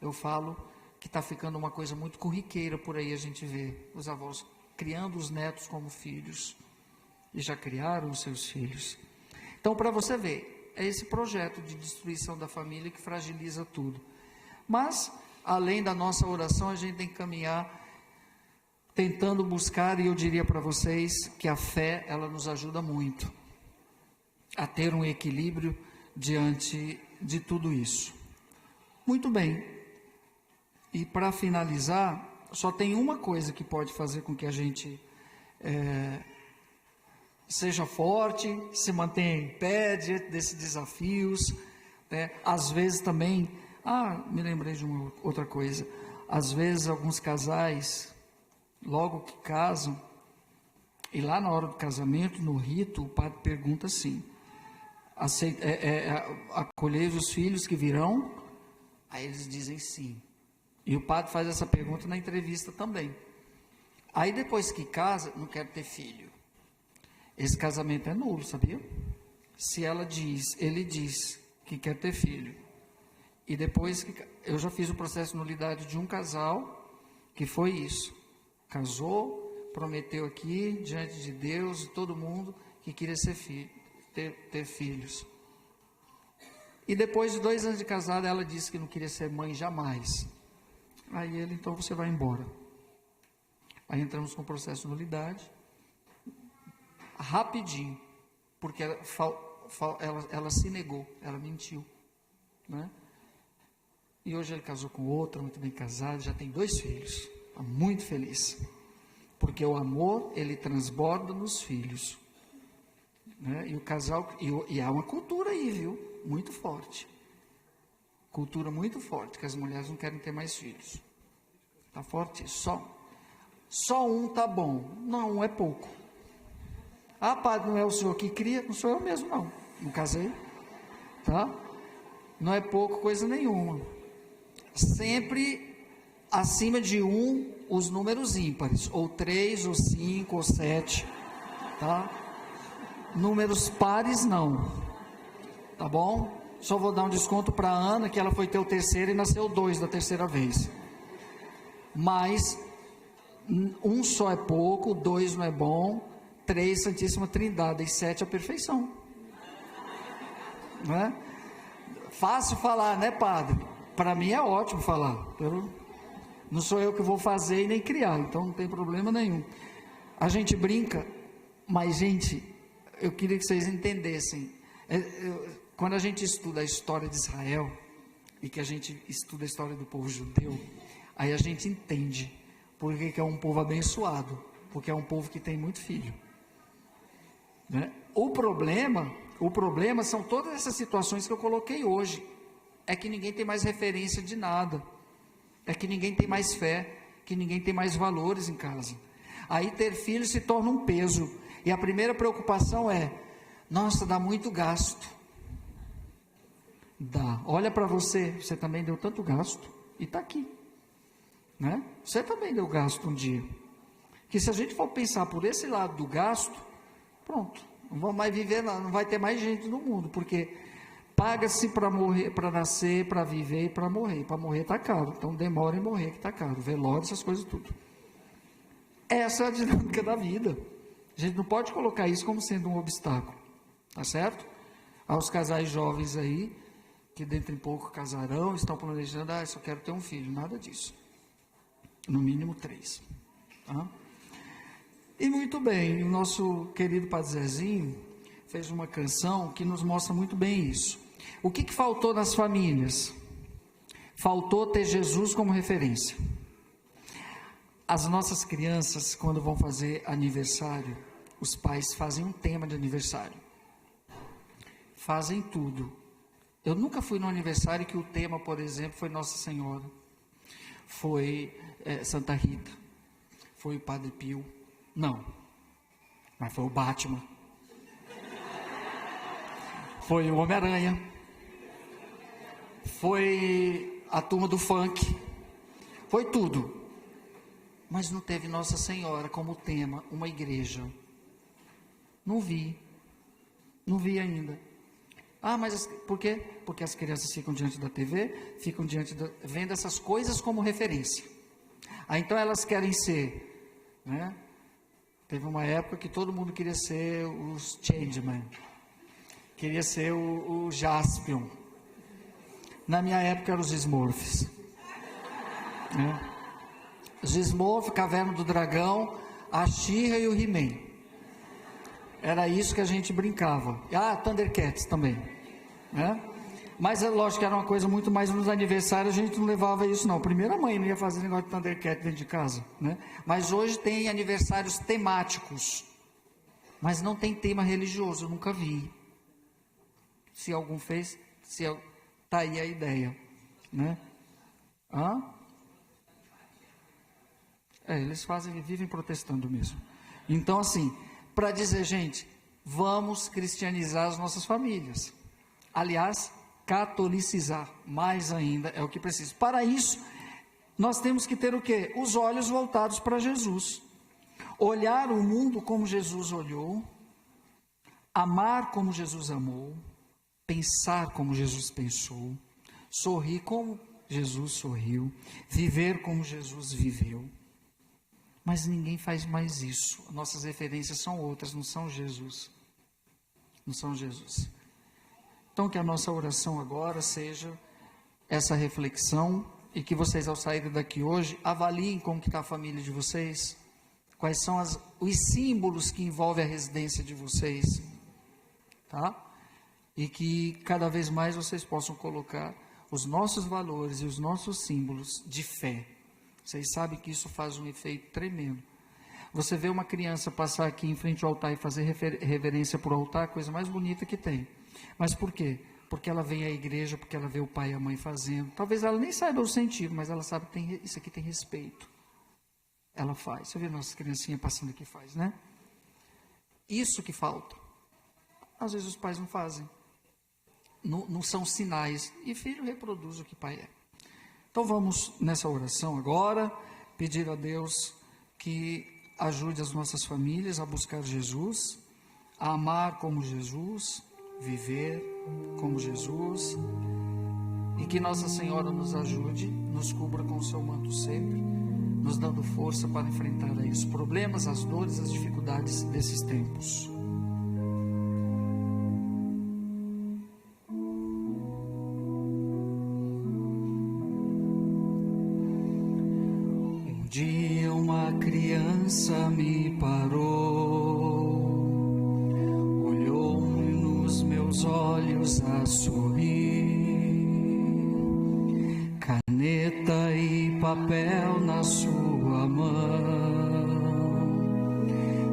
Eu falo que está ficando uma coisa muito corriqueira por aí, a gente vê os avós criando os netos como filhos, e já criaram os seus filhos. Então, para você ver, é esse projeto de destruição da família que fragiliza tudo. Mas, além da nossa oração, a gente tem que caminhar tentando buscar, e eu diria para vocês que a fé, ela nos ajuda muito a ter um equilíbrio diante de tudo isso. Muito bem. E para finalizar, só tem uma coisa que pode fazer com que a gente seja forte, se mantenha em pé diante desses desafios. Né? Às vezes também, me lembrei de uma outra coisa. Às vezes alguns casais, logo que casam, e lá na hora do casamento, no rito, o padre pergunta assim: acolher os filhos que virão? Aí eles dizem sim. E o padre faz essa pergunta na entrevista também. Aí depois que casa, não quero ter filho. Esse casamento é nulo, sabia? Se ele diz que quer ter filho. E depois que... Eu já fiz o processo de nulidade de um casal que foi isso. Casou, prometeu aqui, diante de Deus e todo mundo, que queria ser filho, ter filhos. E depois de 2 anos de casada, ela disse que não queria ser mãe jamais. Aí ele, então você vai embora. Aí entramos com o processo de nulidade, rapidinho, porque ela se negou, ela mentiu, né? E hoje ele casou com outra, muito bem casado, já tem 2 filhos. Está muito feliz. Porque o amor, ele transborda nos filhos. Né? E o casal, e há uma cultura aí, viu? Muito forte. Cultura muito forte, que as mulheres não querem ter mais filhos. Está forte isso. Só um tá bom. Não, um é pouco. Ah, padre, não é o senhor que cria? Não sou eu mesmo, não. Não casei. Tá? Não é pouco coisa nenhuma. Sempre acima de 1, os números ímpares. Ou 3, ou 5, ou 7. Tá? Números pares, não. Tá bom? Só vou dar um desconto para a Ana, que ela foi ter o terceiro e nasceu 2 da terceira vez. Mas 1 só é pouco, 2 não é bom, 3 Santíssima Trindade e 7 a perfeição. Não é? Fácil falar, né, padre? Para mim é ótimo falar. Não sou eu que vou fazer e nem criar, então não tem problema nenhum. A gente brinca, mas, gente, eu queria que vocês entendessem. Quando a gente estuda a história de Israel, e que a gente estuda a história do povo judeu, aí a gente entende porque que é um povo abençoado, porque é um povo que tem muito filho. Né? O problema são todas essas situações que eu coloquei hoje. É que ninguém tem mais referência de nada. É que ninguém tem mais fé, que ninguém tem mais valores em casa. Aí ter filho se torna um peso. E a primeira preocupação é: nossa, dá muito gasto. Dá. Olha para você, você também deu tanto gasto e está aqui. Né? Você também deu gasto um dia. Que se a gente for pensar por esse lado do gasto, pronto, não vamos mais viver, não vai ter mais gente no mundo, porque paga-se para morrer, para nascer, para viver e para morrer. Para morrer está caro, então demora em morrer que está caro. Velório, essas coisas tudo. Essa é a dinâmica da vida. A gente não pode colocar isso como sendo um obstáculo, tá certo? Aos casais jovens aí, que dentro em pouco casarão, estão planejando, só quero ter um filho, nada disso. No mínimo 3. Tá? E muito bem, o nosso querido Padre Zezinho fez uma canção que nos mostra muito bem isso. O que faltou nas famílias? Faltou ter Jesus como referência. As nossas crianças, quando vão fazer aniversário, os pais fazem um tema de aniversário. Fazem tudo. Eu nunca fui num aniversário que o tema, por exemplo, foi Nossa Senhora, foi Santa Rita, foi o Padre Pio. Não, mas foi o Batman, foi o Homem-Aranha, foi a turma do funk, foi tudo. Mas não teve Nossa Senhora como tema, uma igreja. Não vi ainda. Mas por quê? Porque as crianças ficam diante da TV, vendo essas coisas como referência. Então elas querem ser, né? Teve uma época que todo mundo queria ser os Changeman, queria ser o Jaspion. Na minha época eram os Smurfs. Né? Os Smurfs, Caverna do Dragão, a She-Ra e o He-Man. Era isso que a gente brincava. Thundercats também. Né? Mas é lógico que era uma coisa muito mais nos aniversários, a gente não levava isso não. Primeiro a mãe não ia fazer negócio de Thundercat dentro de casa, né? Mas hoje tem aniversários temáticos, mas não tem tema religioso, eu nunca vi. Se algum fez, tá aí a ideia, né? Eles vivem protestando mesmo. Então assim, para dizer, gente, vamos cristianizar as nossas famílias. Aliás, catolicizar, mais ainda é o que precisa. Para isso, nós temos que ter o quê? Os olhos voltados para Jesus. Olhar o mundo como Jesus olhou, amar como Jesus amou, pensar como Jesus pensou, sorrir como Jesus sorriu, viver como Jesus viveu. Mas ninguém faz mais isso. Nossas referências são outras, não são Jesus. Não são Jesus. Então, que a nossa oração agora seja essa reflexão e que vocês, ao saírem daqui hoje, avaliem como que está a família de vocês, quais são os símbolos que envolvem a residência de vocês, tá? E que cada vez mais vocês possam colocar os nossos valores e os nossos símbolos de fé. Vocês sabem que isso faz um efeito tremendo. Você vê uma criança passar aqui em frente ao altar e fazer reverência para o altar, a coisa mais bonita que tem. Mas por quê? Porque ela vem à igreja, porque ela vê o pai e a mãe fazendo. Talvez ela nem saiba o sentido, mas ela sabe que isso aqui tem respeito. Ela faz. Você vê nossas criancinhas passando aqui, faz, né? Isso que falta. Às vezes os pais não fazem. Não são sinais. E filho reproduz o que pai é. Então vamos nessa oração agora, pedir a Deus que ajude as nossas famílias a buscar Jesus, a amar como Jesus, viver como Jesus, e que Nossa Senhora nos ajude, nos cubra com o seu manto sempre, nos dando força para enfrentar aí os problemas, as dores, as dificuldades desses tempos. Um dia uma criança me parou, olhou nos meus olhos a sorrir, caneta e papel na sua mão,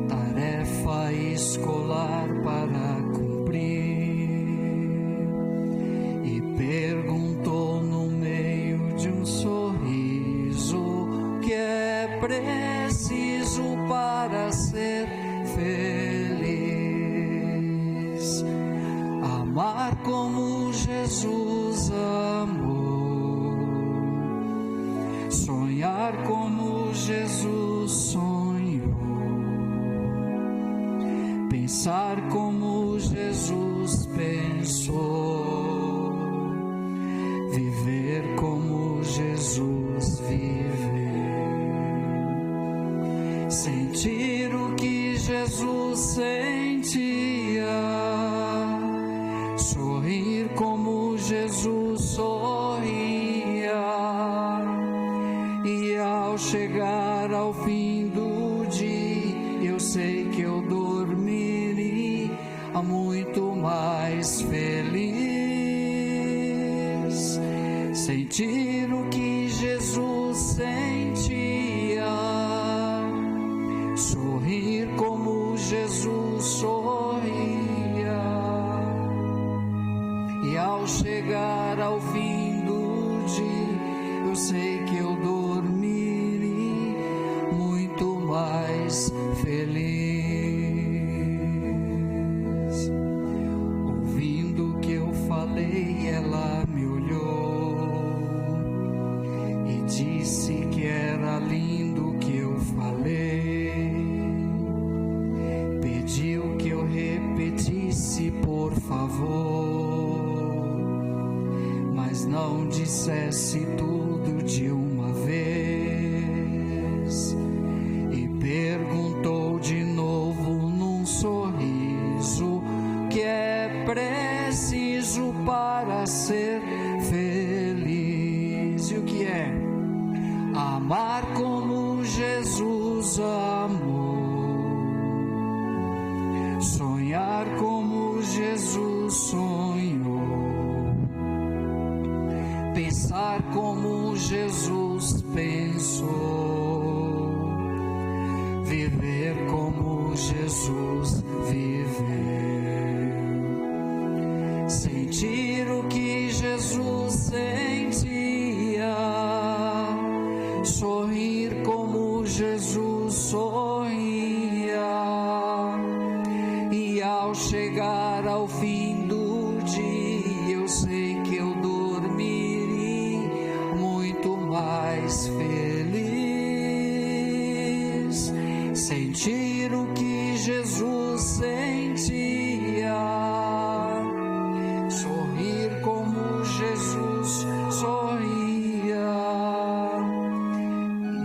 tarefa escolar para cumprir, e perguntou no meio de um sorriso: o que é preciso para ser feliz? Amar como Jesus amou, sonhar como Jesus sonhou, pensar como Jesus pensou, viver como Jesus viveu, sentir o que Jesus sentia, sorrir como Jesus sorria, e ao chegar ao fim do dia, eu sei que eu dormiria muito mais feliz. Sentir o que Jesus sentia, sorrir como Jesus sorria, e ao chegar ao fim do dia, eu sei que eu dormirei muito mais feliz. Ouvindo o que eu falei, ela me olhou e disse que era lindo o que eu falei. Pediu que eu repetisse, por favor, mas não dissesse tudo de uma vez, e perguntou de novo num sorriso: que é preciso para ser feliz? E o que é? Amar como Jesus amou, sonhar como Jesus sonhou, pensar como Jesus pensou, viver como Jesus viveu, sentir o que Jesus sentia, sorrir como Jesus sorria, e ao chegar ao fim do dia, eu sei que eu dormirei muito mais feliz. Sentir o que Jesus sentia, sorrir como Jesus sorria,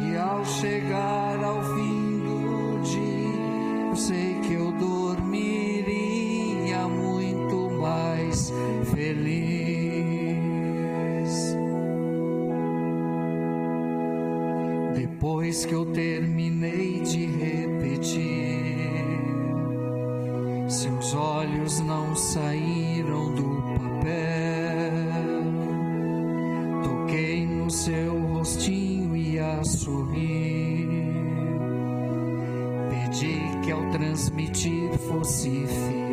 e ao chegar ao fim do dia, eu sei que eu dormiria muito mais feliz. Depois que eu terminei de repetir, seus olhos não saíram do papel, transmitir fosse fiel.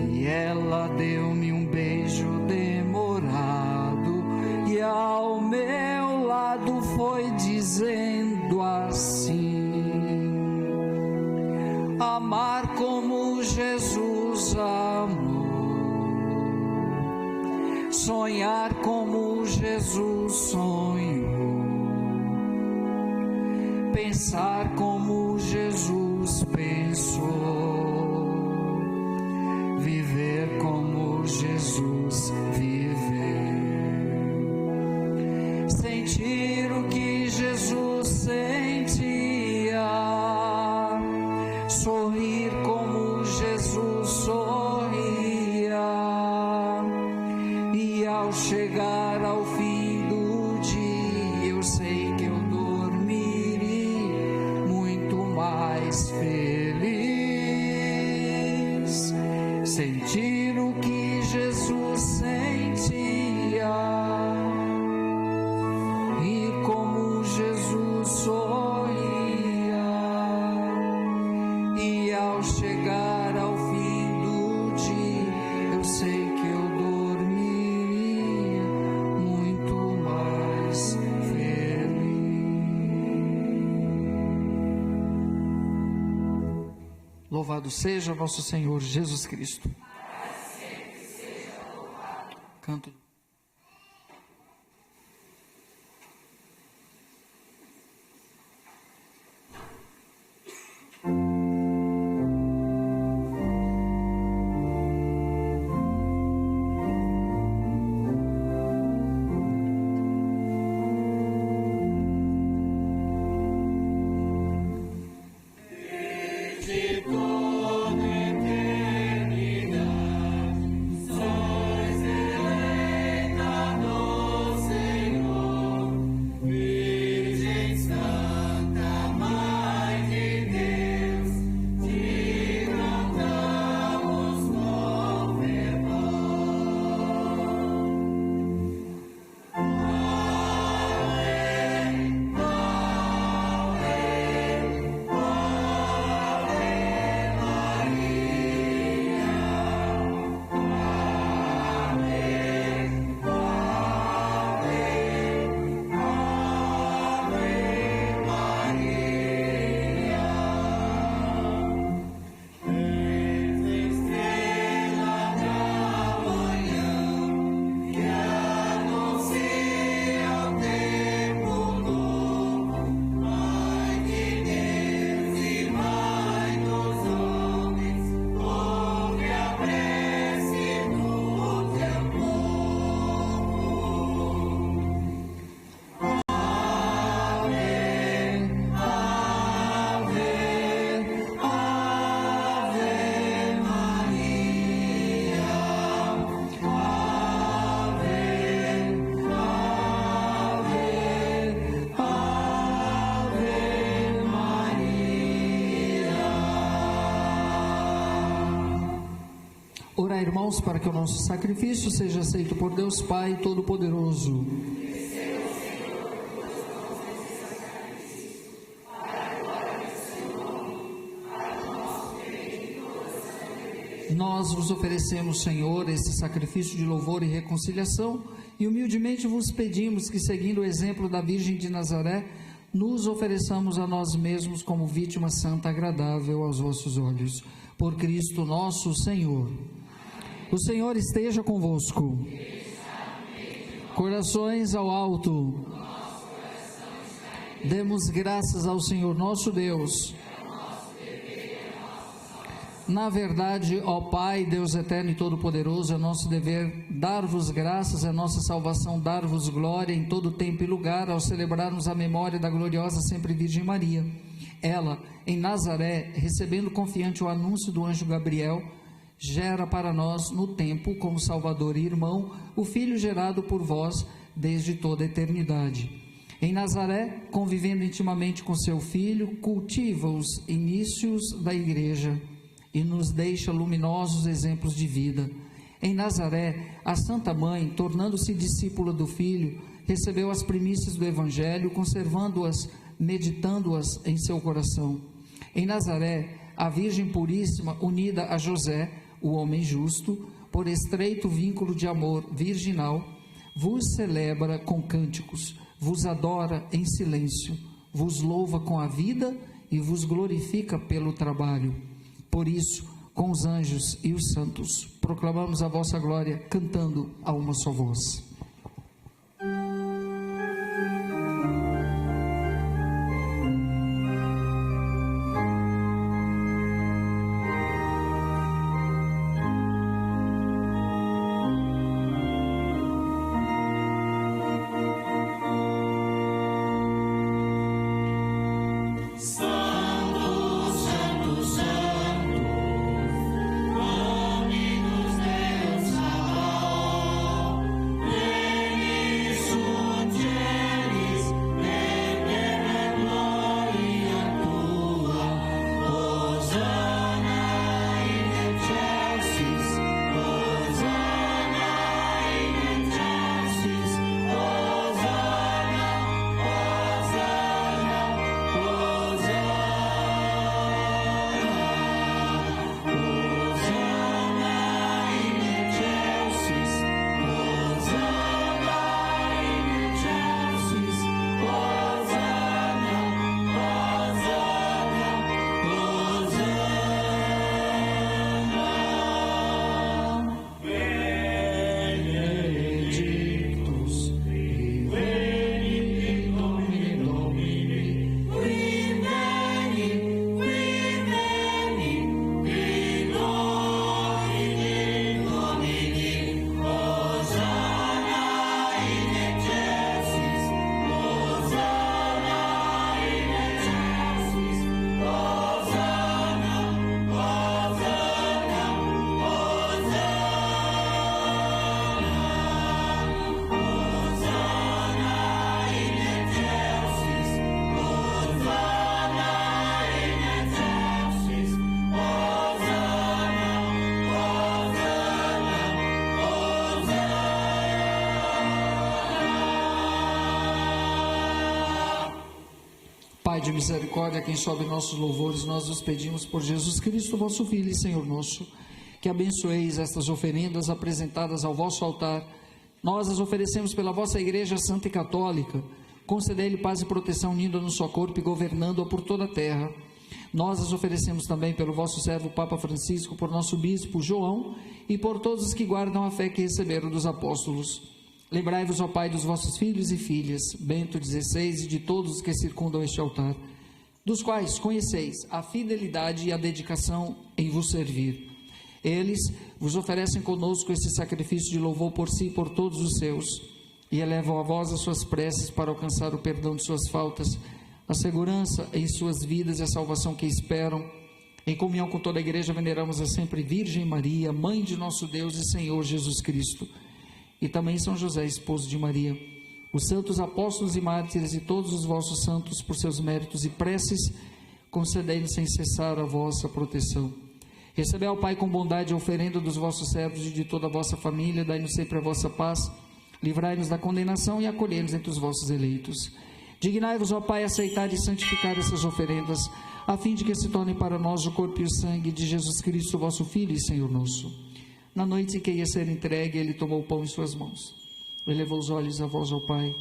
E ela deu-me um beijo demorado, e ao meu lado foi dizendo assim: amar como Jesus amou, sonhar como Jesus sonhou, pensar como Jesus pensou, viver como Jesus viveu, sentir o que Jesus sentia, sorrir como Jesus sorria, e ao chegar ao fim do dia eu sei que eu dormirei muito mais feliz. Sentir o que Jesus sentia, e como Jesus sorria, e ao chegar ao fim do dia eu sei que eu dormiria muito mais feliz. Louvado seja nosso Senhor Jesus Cristo. Canto. Orai, irmãos, para que o nosso sacrifício seja aceito por Deus Pai Todo-Poderoso. Nós vos oferecemos, Senhor, esse sacrifício de louvor e reconciliação, e humildemente vos pedimos que, seguindo o exemplo da Virgem de Nazaré, nos ofereçamos a nós mesmos como vítima santa agradável aos vossos olhos. Por Cristo nosso Senhor. O Senhor esteja convosco. Corações ao alto. Demos graças ao Senhor nosso Deus. Na verdade, ó Pai, Deus eterno e todo-poderoso, é nosso dever dar-vos graças, é nossa salvação dar-vos glória em todo tempo e lugar, ao celebrarmos a memória da gloriosa sempre Virgem Maria. Ela, em Nazaré, recebendo confiante o anúncio do anjo Gabriel, gera para nós no tempo, como Salvador e irmão, o Filho gerado por vós desde toda a eternidade. Em Nazaré, convivendo intimamente com seu Filho, cultiva os inícios da Igreja e nos deixa luminosos exemplos de vida. Em Nazaré, a Santa Mãe, tornando-se discípula do Filho, recebeu as primícias do Evangelho, conservando-as, meditando-as em seu coração. Em Nazaré, a Virgem Puríssima, unida a José, o homem justo, por estreito vínculo de amor virginal, vos celebra com cânticos, vos adora em silêncio, vos louva com a vida e vos glorifica pelo trabalho. Por isso, com os anjos e os santos, proclamamos a vossa glória, cantando a uma só voz. Pai de misericórdia, quem sobe nossos louvores, nós os pedimos por Jesus Cristo, vosso Filho e Senhor nosso, que abençoeis estas oferendas apresentadas ao vosso altar. Nós as oferecemos pela vossa Igreja Santa e Católica. Concedei-lhe paz e proteção, unindo-a no seu corpo e governando-a por toda a terra. Nós as oferecemos também pelo vosso servo Papa Francisco, por nosso bispo João e por todos os que guardam a fé que receberam dos apóstolos. Lembrai-vos, ó Pai, dos vossos filhos e filhas, Bento XVI, e de todos os que circundam este altar, dos quais conheceis a fidelidade e a dedicação em vos servir. Eles vos oferecem conosco esse sacrifício de louvor por si e por todos os seus, e elevam a vós as suas preces para alcançar o perdão de suas faltas, a segurança em suas vidas e a salvação que esperam. Em comunhão com toda a Igreja, veneramos a sempre Virgem Maria, Mãe de nosso Deus e Senhor Jesus Cristo, e também São José, esposo de Maria, os santos apóstolos e mártires e todos os vossos santos, por seus méritos e preces, concedei-nos sem cessar a vossa proteção. Recebei ao Pai com bondade a oferenda dos vossos servos e de toda a vossa família, dai-nos sempre a vossa paz, livrai-nos da condenação e acolhei-nos entre os vossos eleitos. Dignai-vos, ó Pai, aceitar e santificar essas oferendas, a fim de que se tornem para nós o corpo e o sangue de Jesus Cristo, vosso Filho e Senhor nosso. Na noite em que ia ser entregue, ele tomou o pão em suas mãos, elevou os olhos a vós, ó Pai,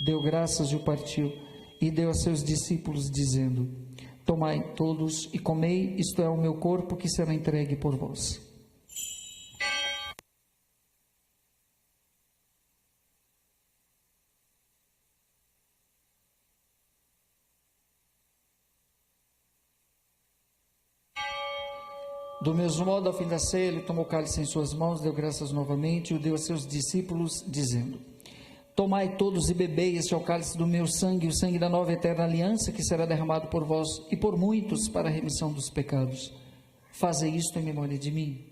deu graças e o partiu, e deu a seus discípulos, dizendo: tomai todos e comei, isto é o meu corpo que será entregue por vós. Do mesmo modo, ao fim da ceia, ele tomou o cálice em suas mãos, deu graças novamente e o deu a seus discípulos, dizendo: tomai todos e bebei, este é o cálice do meu sangue, o sangue da nova e eterna aliança, que será derramado por vós e por muitos para a remissão dos pecados. Fazei isto em memória de mim.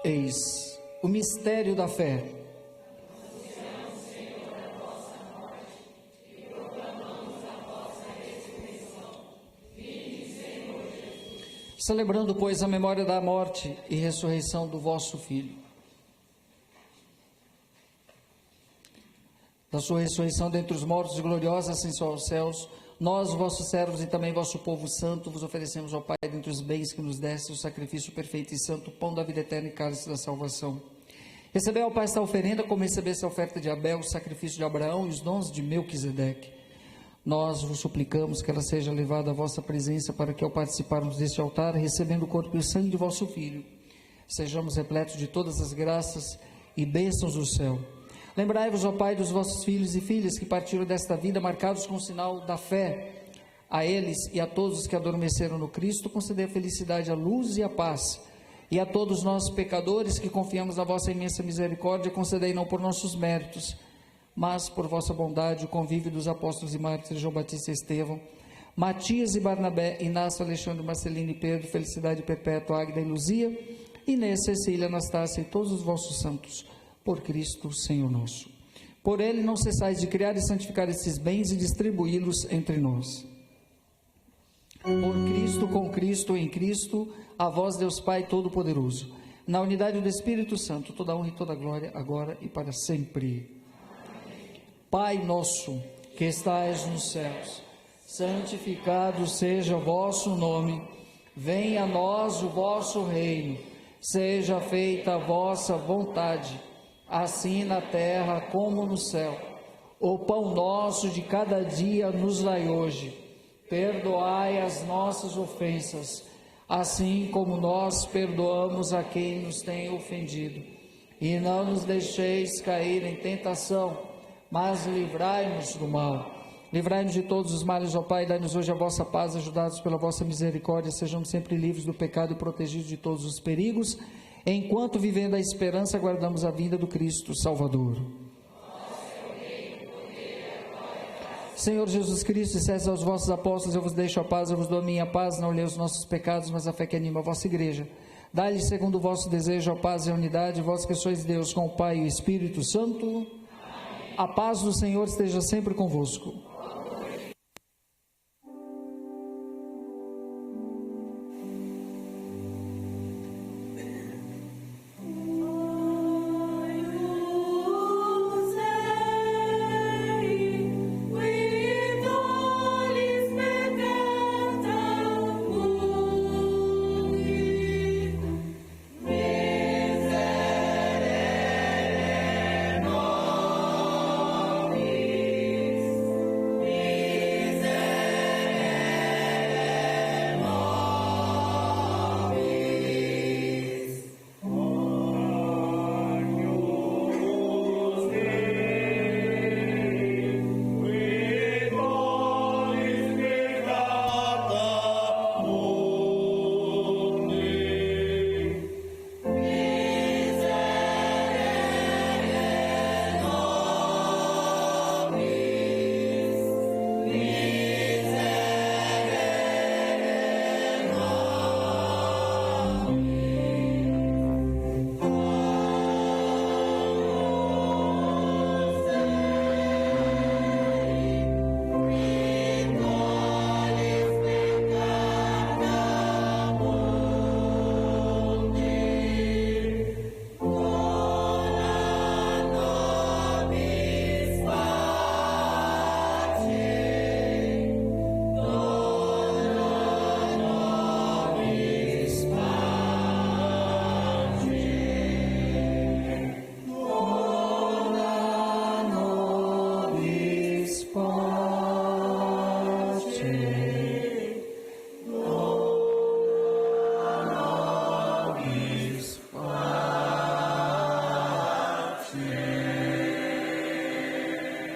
Eis o mistério da fé. Celebrando, pois, a memória da morte e ressurreição do vosso Filho, da sua ressurreição dentre os mortos e gloriosa ascensão aos céus, nós, vossos servos e também vosso povo santo, vos oferecemos ao Pai, dentre os bens que nos deste, o sacrifício perfeito e santo, pão da vida eterna e cálice da salvação. Recebei ao Pai esta oferenda, como recebesse a oferta de Abel, o sacrifício de Abraão e os dons de Melquisedeque. Nós vos suplicamos que ela seja levada à vossa presença, para que ao participarmos deste altar, recebendo o corpo e o sangue de vosso Filho, sejamos repletos de todas as graças e bênçãos do céu. Lembrai-vos, ó Pai, dos vossos filhos e filhas que partiram desta vida, marcados com o sinal da fé. A eles e a todos os que adormeceram no Cristo, concedei a felicidade, a luz e a paz. E a todos nós, pecadores, que confiamos na vossa imensa misericórdia, concedei não por nossos méritos, mas por vossa bondade, o convívio dos apóstolos e mártires João Batista e Estevão, Matias e Barnabé, Inácio, Alexandre, Marcelino e Pedro, felicidade perpétua, Águida e Luzia, Inês, Cecília, Anastácia e todos os vossos santos, por Cristo, Senhor nosso. Por ele não cessais de criar e santificar esses bens e distribuí-los entre nós. Por Cristo, com Cristo, em Cristo, a vós, Deus Pai Todo-Poderoso, na unidade do Espírito Santo, toda honra e toda glória, agora e para sempre. Pai nosso, que estais nos céus, santificado seja o vosso nome, venha a nós o vosso reino, seja feita a vossa vontade, assim na terra como no céu. O pão nosso de cada dia nos dai hoje, perdoai as nossas ofensas, assim como nós perdoamos a quem nos tem ofendido, e não nos deixeis cair em tentação, mas livrai-nos do mal. Livrai-nos de todos os males, ó Pai, dai-nos hoje a vossa paz, ajudados pela vossa misericórdia, sejamos sempre livres do pecado e protegidos de todos os perigos, enquanto vivendo a esperança, aguardamos a vinda do Cristo Salvador. Senhor Jesus Cristo, disseste aos vossos apóstolos, eu vos deixo a paz, eu vos dou a minha paz, não olhei os nossos pecados, mas a fé que anima a vossa igreja. Dai-lhe segundo o vosso desejo a paz e a unidade, vós que sois Deus com o Pai e o Espírito Santo. A paz do Senhor esteja sempre convosco.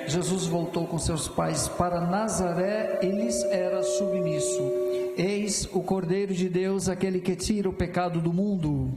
Jesus voltou com seus pais para Nazaré e lhes era submisso. Eis o Cordeiro de Deus, aquele que tira o pecado do mundo.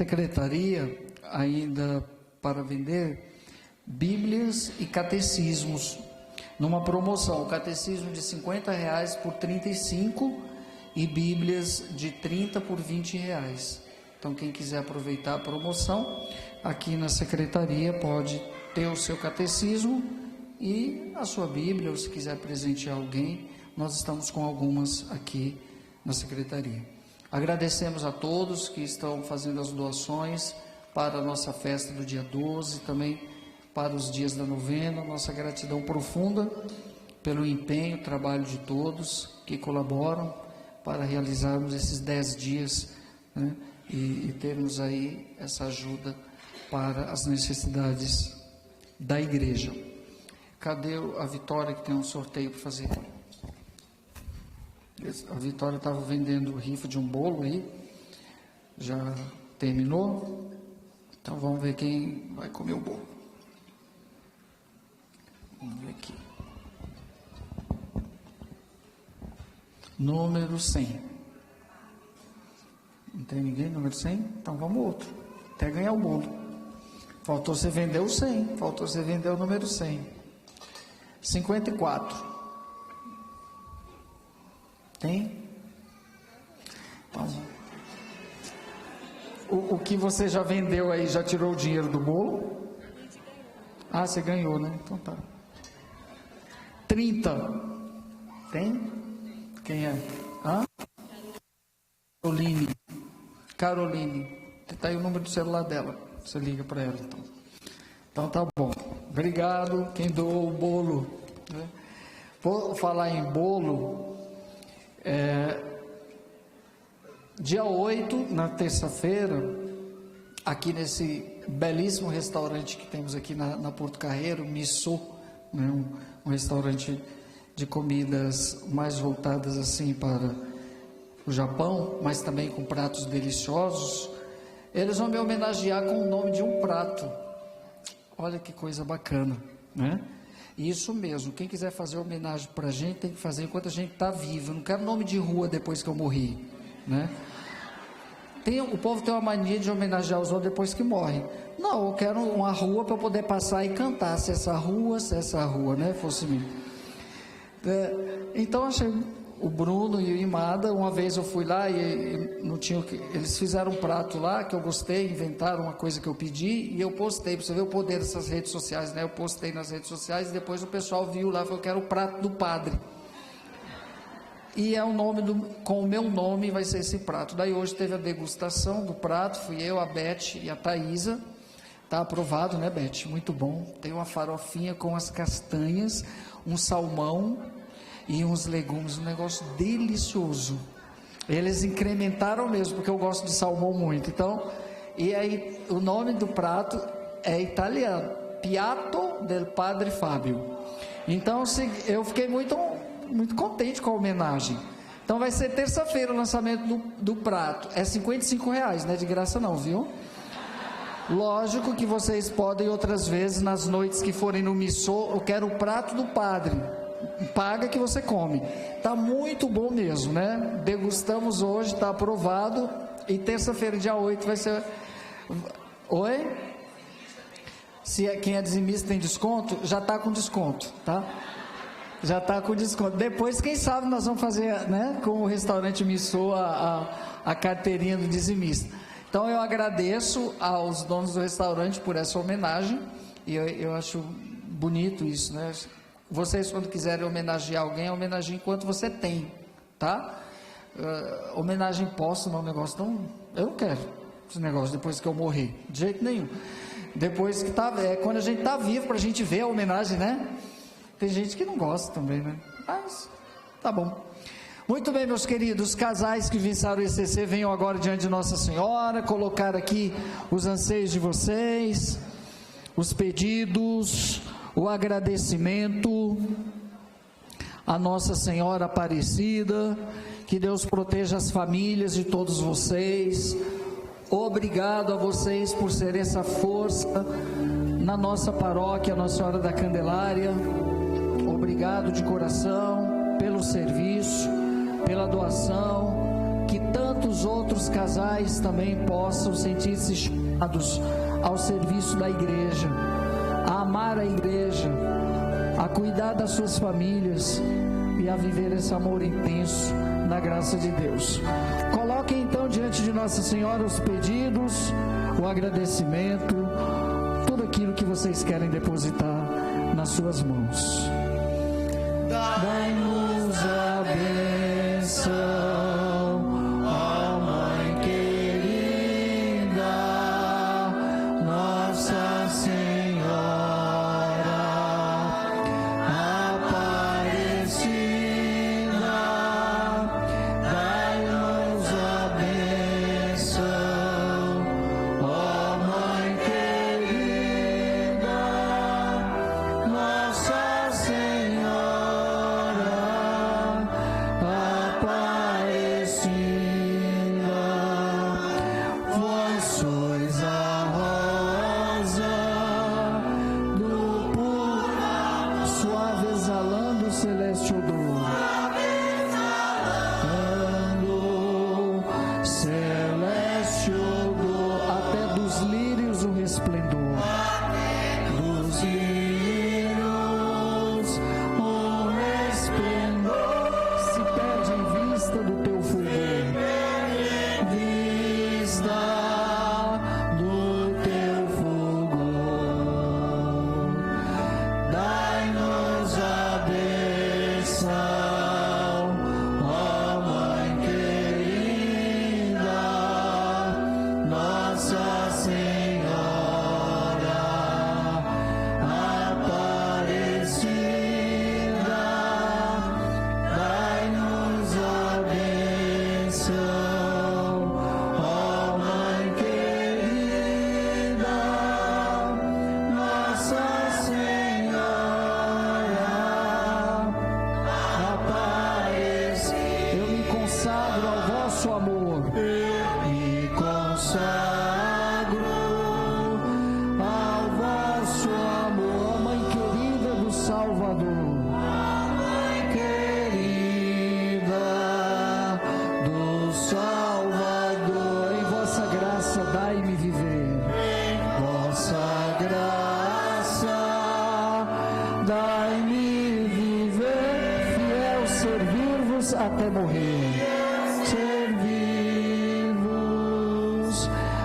secretaria ainda para vender Bíblias e catecismos, numa promoção, o catecismo de R$50 por R$35 e Bíblias de 30 por R$20. Então quem quiser aproveitar a promoção, aqui na secretaria pode ter o seu catecismo e a sua Bíblia, ou se quiser presentear alguém, nós estamos com algumas aqui na secretaria. Agradecemos a todos que estão fazendo as doações para a nossa festa do dia 12, também para os dias da novena. Nossa gratidão profunda pelo empenho, trabalho de todos que colaboram para realizarmos esses 10 dias, né, e termos aí essa ajuda para as necessidades da igreja. Cadê a Vitória, que tem um sorteio para fazer? A Vitória estava vendendo rifa de um bolo aí, já terminou, então vamos ver quem vai comer o bolo. Vamos ver aqui. Número 100. Não tem ninguém, número 100? Então vamos outro, até ganhar o bolo. Faltou você vender o 100, faltou você vender o número 100. 54. Tem? Então, o que você já vendeu aí, já tirou o dinheiro do bolo? Ah, você ganhou, né? Então tá. 30. Tem? Quem é? Hã? Caroline. Está aí o número do celular dela. Você liga para ela, então. Então tá bom. Obrigado quem doou o bolo. Vou falar em bolo. Dia 8, na terça-feira, aqui nesse belíssimo restaurante que temos aqui na Porto Carreiro, Miso, né, um restaurante de comidas mais voltadas assim para o Japão, mas também com pratos deliciosos. Eles vão me homenagear com o nome de um prato. Olha que coisa bacana, né? Isso mesmo, quem quiser fazer homenagem para a gente, tem que fazer enquanto a gente está vivo. Eu não quero nome de rua depois que eu morri, né? O povo tem uma mania de homenagear os outros depois que morrem. Não, eu quero uma rua para eu poder passar e cantar, se essa rua, né, fosse minha. Então, achei o Bruno e o Imada, uma vez eu fui lá e não tinha, eles fizeram um prato lá que eu gostei, inventaram uma coisa que eu pedi e eu postei, para você ver o poder dessas redes sociais, né? Eu postei nas redes sociais e depois o pessoal viu lá, falou que era o prato do padre. E é o nome com o meu nome vai ser esse prato. Daí hoje teve a degustação do prato, fui eu, a Beth e a Thaisa. Está aprovado, né, Beth? Muito bom. Tem uma farofinha com as castanhas, um salmão e uns legumes, um negócio delicioso. Eles incrementaram mesmo, porque eu gosto de salmão muito. Então, e aí o nome do prato é italiano, Piatto del Padre Fábio. Então eu fiquei muito contente com a homenagem. Então vai ser terça-feira o lançamento do prato. É R$55, não é de graça não, viu? Lógico que vocês podem outras vezes, nas noites que forem no Miso, eu quero o prato do padre. Paga que você come. Tá muito bom mesmo, né? Degustamos hoje, tá aprovado. E terça-feira, dia 8, vai ser... Oi? Quem é dizimista tem desconto? Já tá com desconto, tá? Já está com desconto. Depois, quem sabe, nós vamos fazer, né, com o restaurante Miso a carteirinha do dizimista. Então, eu agradeço aos donos do restaurante por essa homenagem. E eu acho bonito isso, né? Vocês, quando quiserem homenagear alguém, homenageiem enquanto você tem, tá? Homenagem póstuma é um negócio tão... Eu não quero esse negócio depois que eu morrer, de jeito nenhum. Depois que quando a gente está vivo, para a gente ver a homenagem, né? Tem gente que não gosta também, né? Mas, tá bom. Muito bem, meus queridos, casais que vinciaram o ECC, venham agora diante de Nossa Senhora, colocar aqui os anseios de vocês, os pedidos, o agradecimento a Nossa Senhora Aparecida, que Deus proteja as famílias de todos vocês. Obrigado a vocês por ser essa força na nossa paróquia, Nossa Senhora da Candelária. Obrigado de coração pelo serviço, pela doação que tanto tantos outros casais também possam sentir-se chamados ao serviço da igreja, a amar a igreja, a cuidar das suas famílias e a viver esse amor intenso na graça de Deus. Coloquem então diante de Nossa Senhora os pedidos, o agradecimento, tudo aquilo que vocês querem depositar nas suas mãos. Dai-nos a bênção, ó Mãe querida, Nossa Senhora Aparecida. Dai-nos a bênção, ó Mãe querida, Nossa Senhora Aparecida. Vós sois a rosa do puro, suave exalando o celeste odor, celeste odor, até dos lírios o resplendor, dos lírios o resplendor, se perde em vista do teu fulgor, vista do teu fulgor. Dai-nos a bênção, ó Mãe querida, Nossa Senhora Aparecida. Dai-nos a bênção, ó Mãe querida, Nossa Senhora Aparecida. Eu me consagro ao vosso amor. Me consagro ao vosso amor, ó Mãe querida do Salvador, Mãe querida do Salvador. Em vossa graça dai-me viver, em vossa graça dai-me viver, fiel servir-vos até morrer, servir-vos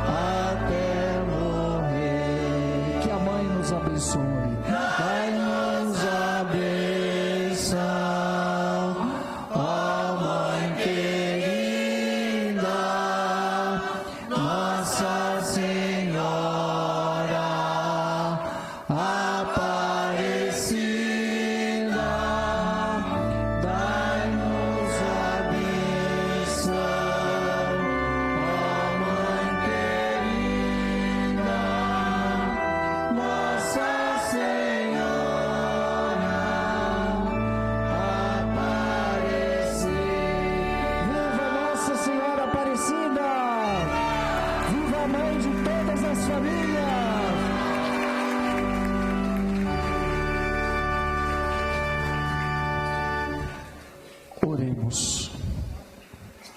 até morrer. Que a Mãe nos abençoe. Dai-nos a bênção, ó Mãe querida, Nossa Senhora Aparecida. Dai-nos a bênção, ó Mãe querida, Nossa Senhora Aparecida. Viva Nossa Senhora Aparecida! Viva a Mãe de todas as famílias! Oremos.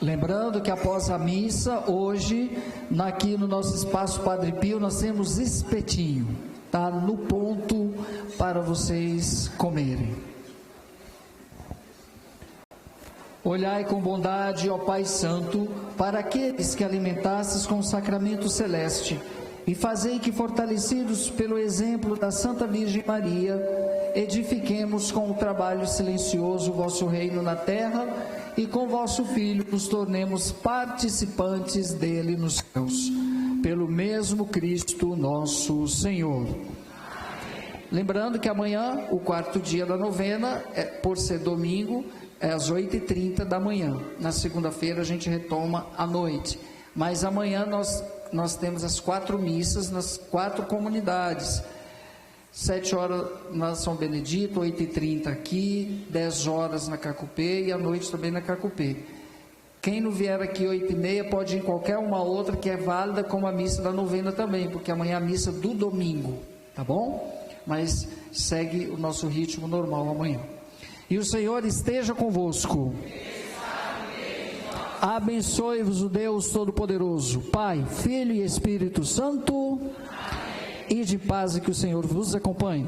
Lembrando que após a missa, hoje, aqui no nosso espaço Padre Pio, nós temos espetinho, tá no ponto para vocês comerem. Olhai com bondade, ó Pai Santo, para aqueles que alimentastes com o sacramento celeste, e fazei que, fortalecidos pelo exemplo da Santa Virgem Maria, edifiquemos com o trabalho silencioso o vosso reino na terra, e com vosso Filho nos tornemos participantes dele nos céus, pelo mesmo Cristo nosso Senhor. Lembrando que amanhã, o quarto dia da novena, por ser domingo, é às 8h30 da manhã. Na segunda-feira a gente retoma à noite. Mas amanhã nós temos as 4 missas nas 4 comunidades. 7 horas na São Benedito, 8h30 aqui, 10 horas na Cacupê e à noite também na Cacupê. Quem não vier aqui 8h30 pode ir em qualquer uma outra que é válida, como a missa da novena também, porque amanhã é a missa do domingo, tá bom? Mas segue o nosso ritmo normal amanhã. E o Senhor esteja convosco. Abençoe-vos o Deus Todo-Poderoso, Pai, Filho e Espírito Santo. Amém. E de paz e que o Senhor vos acompanhe.